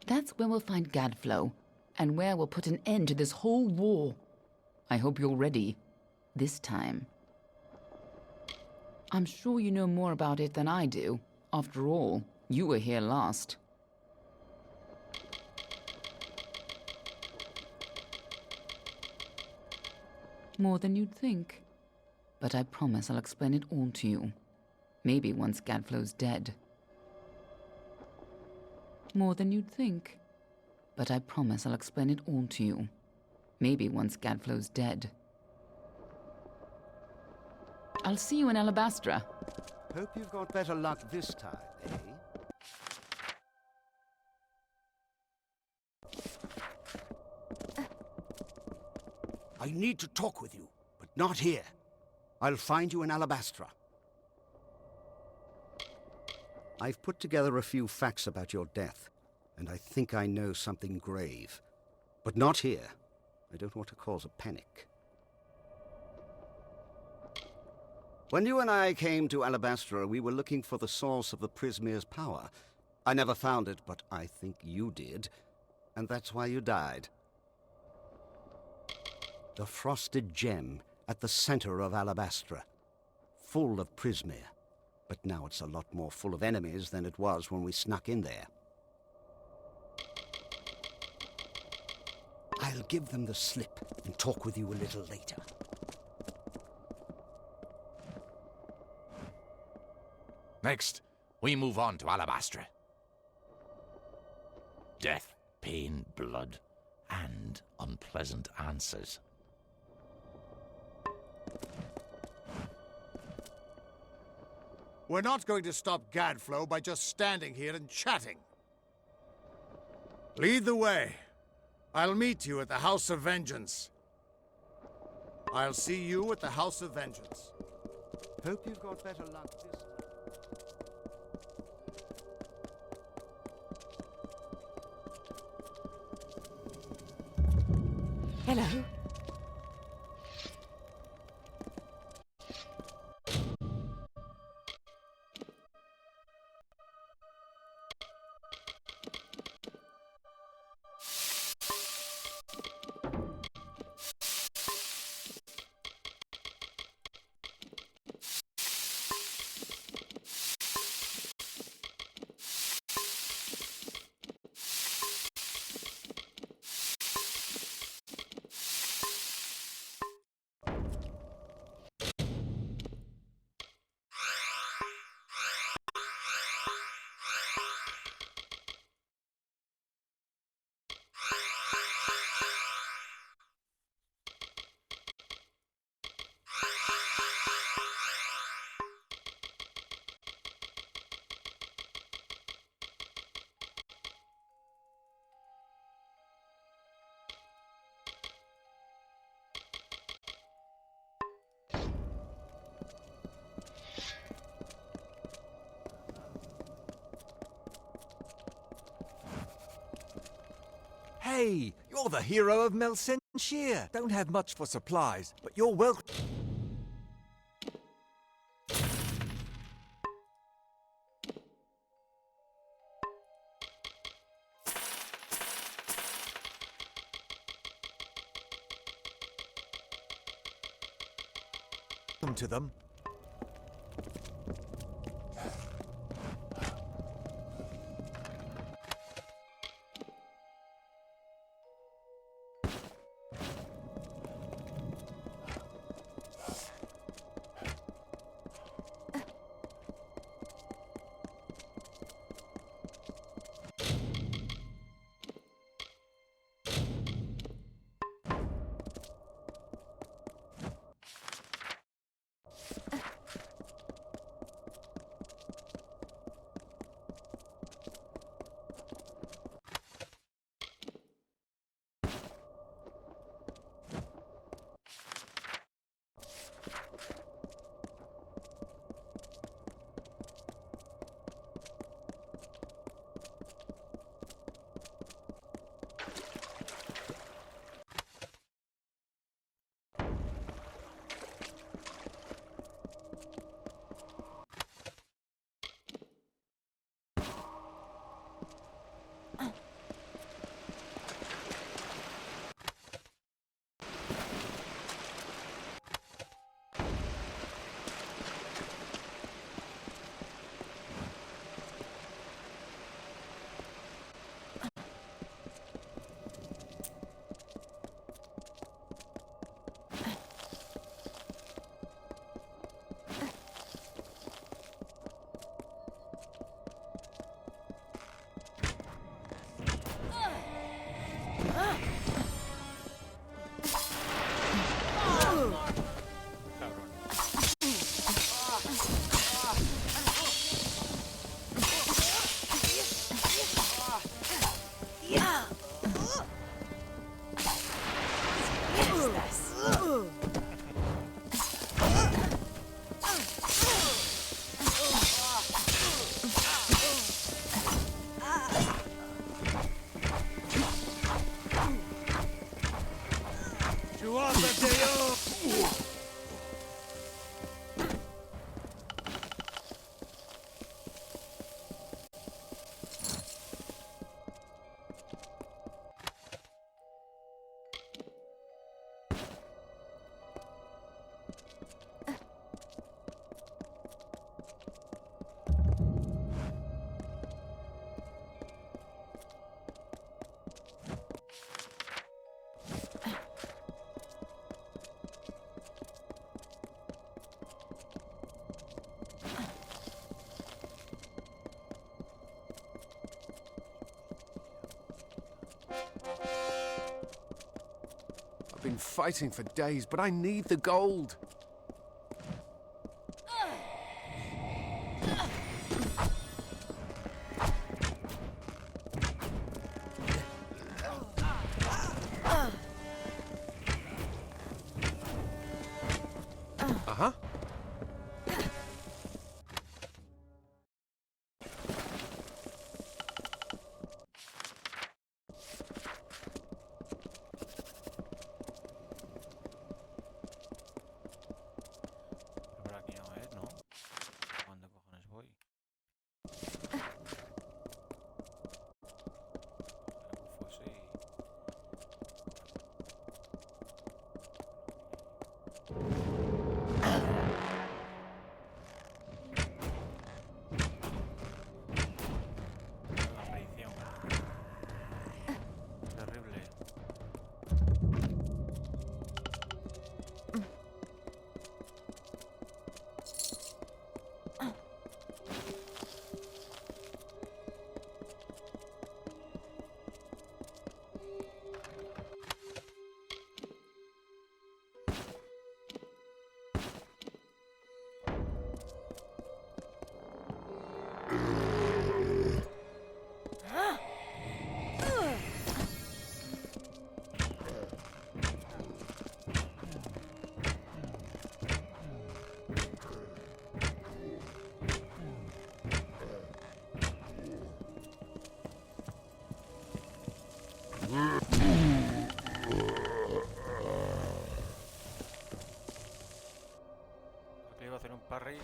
That's where we'll find Gadflow, and where we'll put an end to this whole war. I hope you're ready. This time. I'm sure you know more about it than I do. After all, you were here last. More than you'd think. But I promise I'll explain it all to you. Maybe once Gadflow's dead. More than you'd think. But I promise I'll explain it all to you. Maybe once Gadflow's dead. I'll see you in Alabastra. Hope you've got better luck this time, eh? I need to talk with you, but not here. I'll find you in Alabastra. I've put together a few facts about your death, and I think I know something grave. But not here. I don't want to cause a panic. When you and I came to Alabastra, we were looking for the source of the Prismere's power. I never found it, but I think you did, and that's why you died. The frosted gem at the center of Alabastra. Full of Prismere. But now it's a lot more full of enemies than it was when we snuck in there. I'll give them the slip and talk with you a little later. Next, we move on to Alabastra. Death, pain, blood, and unpleasant answers. We're not going to stop Gadflow by just standing here and chatting. Lead the way. I'll meet you at the House of Vengeance. I'll see you at the House of Vengeance. Hope you've got better luck this Hello. Hey, you're the hero of Melsenshire. Don't have much for supplies, but you're welcome to them. been fighting for days, but I need the gold. Uh-huh. Por aquí no es, ¿no? ¿Dónde cojones voy? Fuese la aparición. Terrible. Aquí iba a hacer un parry.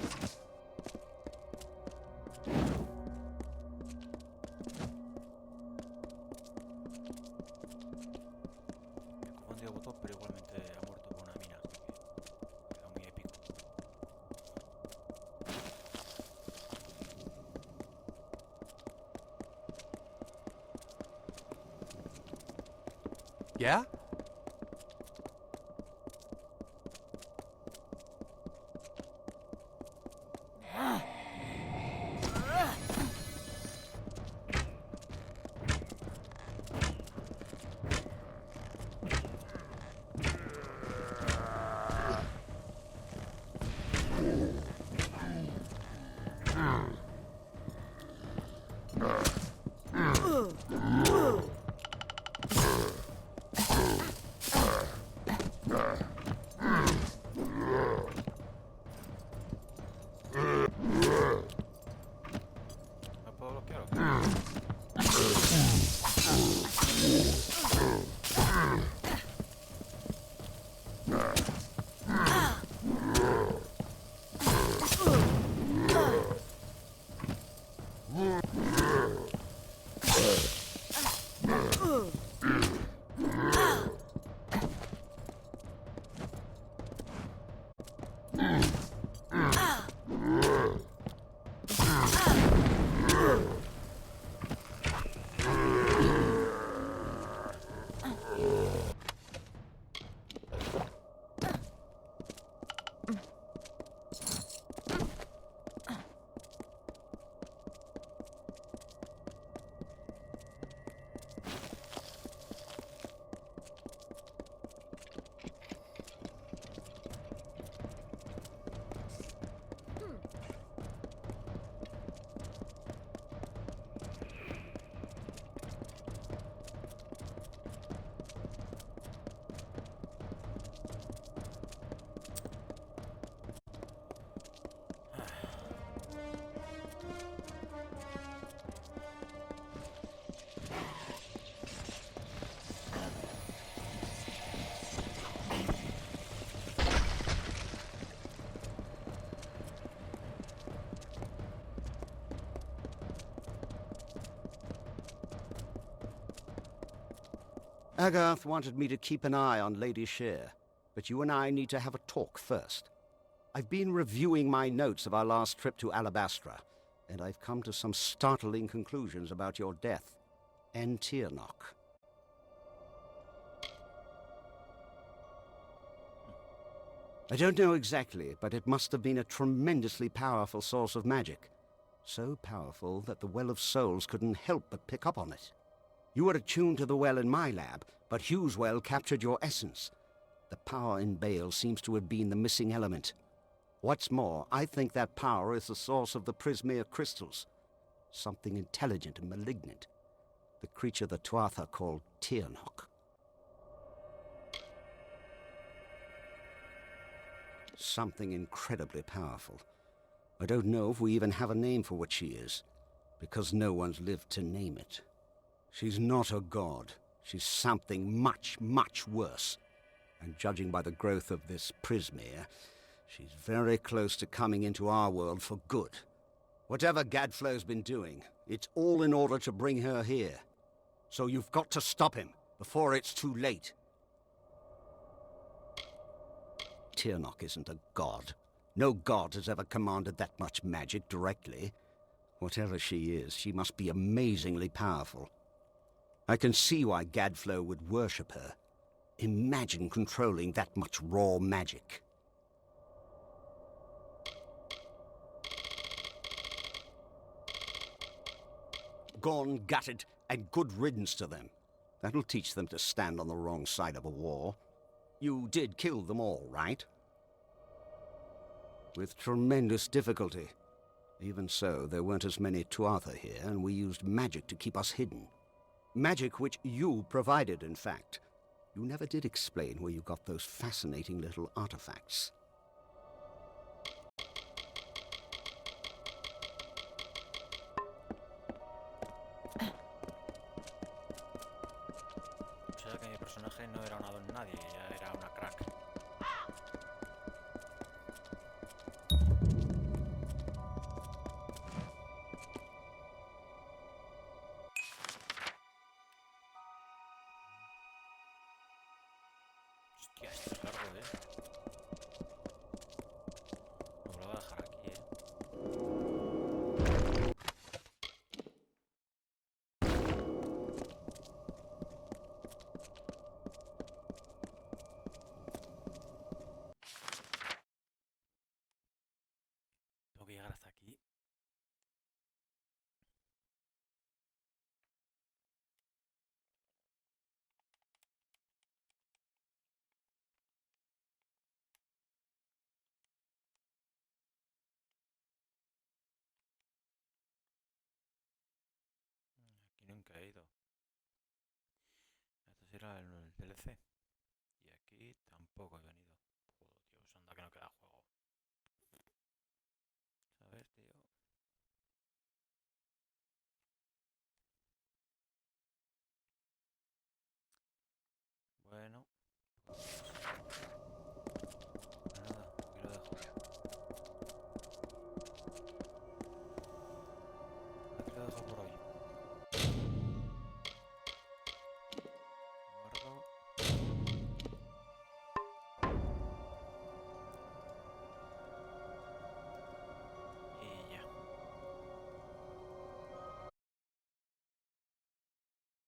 Me he confundido botón, pero igualmente ha muerto por una mina, así que queda muy épico. Yeah? ¿No puedo bloquear o qué? Agarth wanted me to keep an eye on Lady Shear, but you and I need to have a talk first. I've been reviewing my notes of our last trip to Alabastra, and I've come to some startling conclusions about your death and Tirnoch. I don't know exactly, but it must have been a tremendously powerful source of magic. So powerful that the Well of Souls couldn't help but pick up on it. You were attuned to the well in my lab, but Hugh's well captured your essence. The power in Bale seems to have been the missing element. What's more, I think that power is the source of the Prismere crystals. Something intelligent and malignant. The creature the Tuatha called Tirnoch. Something incredibly powerful. I don't know if we even have a name for what she is, because no one's lived to name it. She's not a god. She's something much, much worse. And judging by the growth of this Prismere, she's very close to coming into our world for good. Whatever Gadflow's been doing, it's all in order to bring her here. So you've got to stop him before it's too late. Tirnoch isn't a god. No god has ever commanded that much magic directly. Whatever she is, she must be amazingly powerful. I can see why Gadflow would worship her. Imagine controlling that much raw magic. Gone, gutted, and good riddance to them. That'll teach them to stand on the wrong side of a war. You did kill them all, right? With tremendous difficulty. Even so, there weren't as many Tuatha here, and we used magic to keep us hidden. Magic which you provided, in fact. You never did explain where you got those fascinating little artifacts. O sea que mi personaje no era una don nadie, ya era una crack. Hostia, esto es largo, No lo voy a dejar aquí, Tengo que llegar hasta aquí. Aquí nunca he ido. Este será el DLC. Y aquí tampoco he venido. Joder, Dios, anda que no queda juego.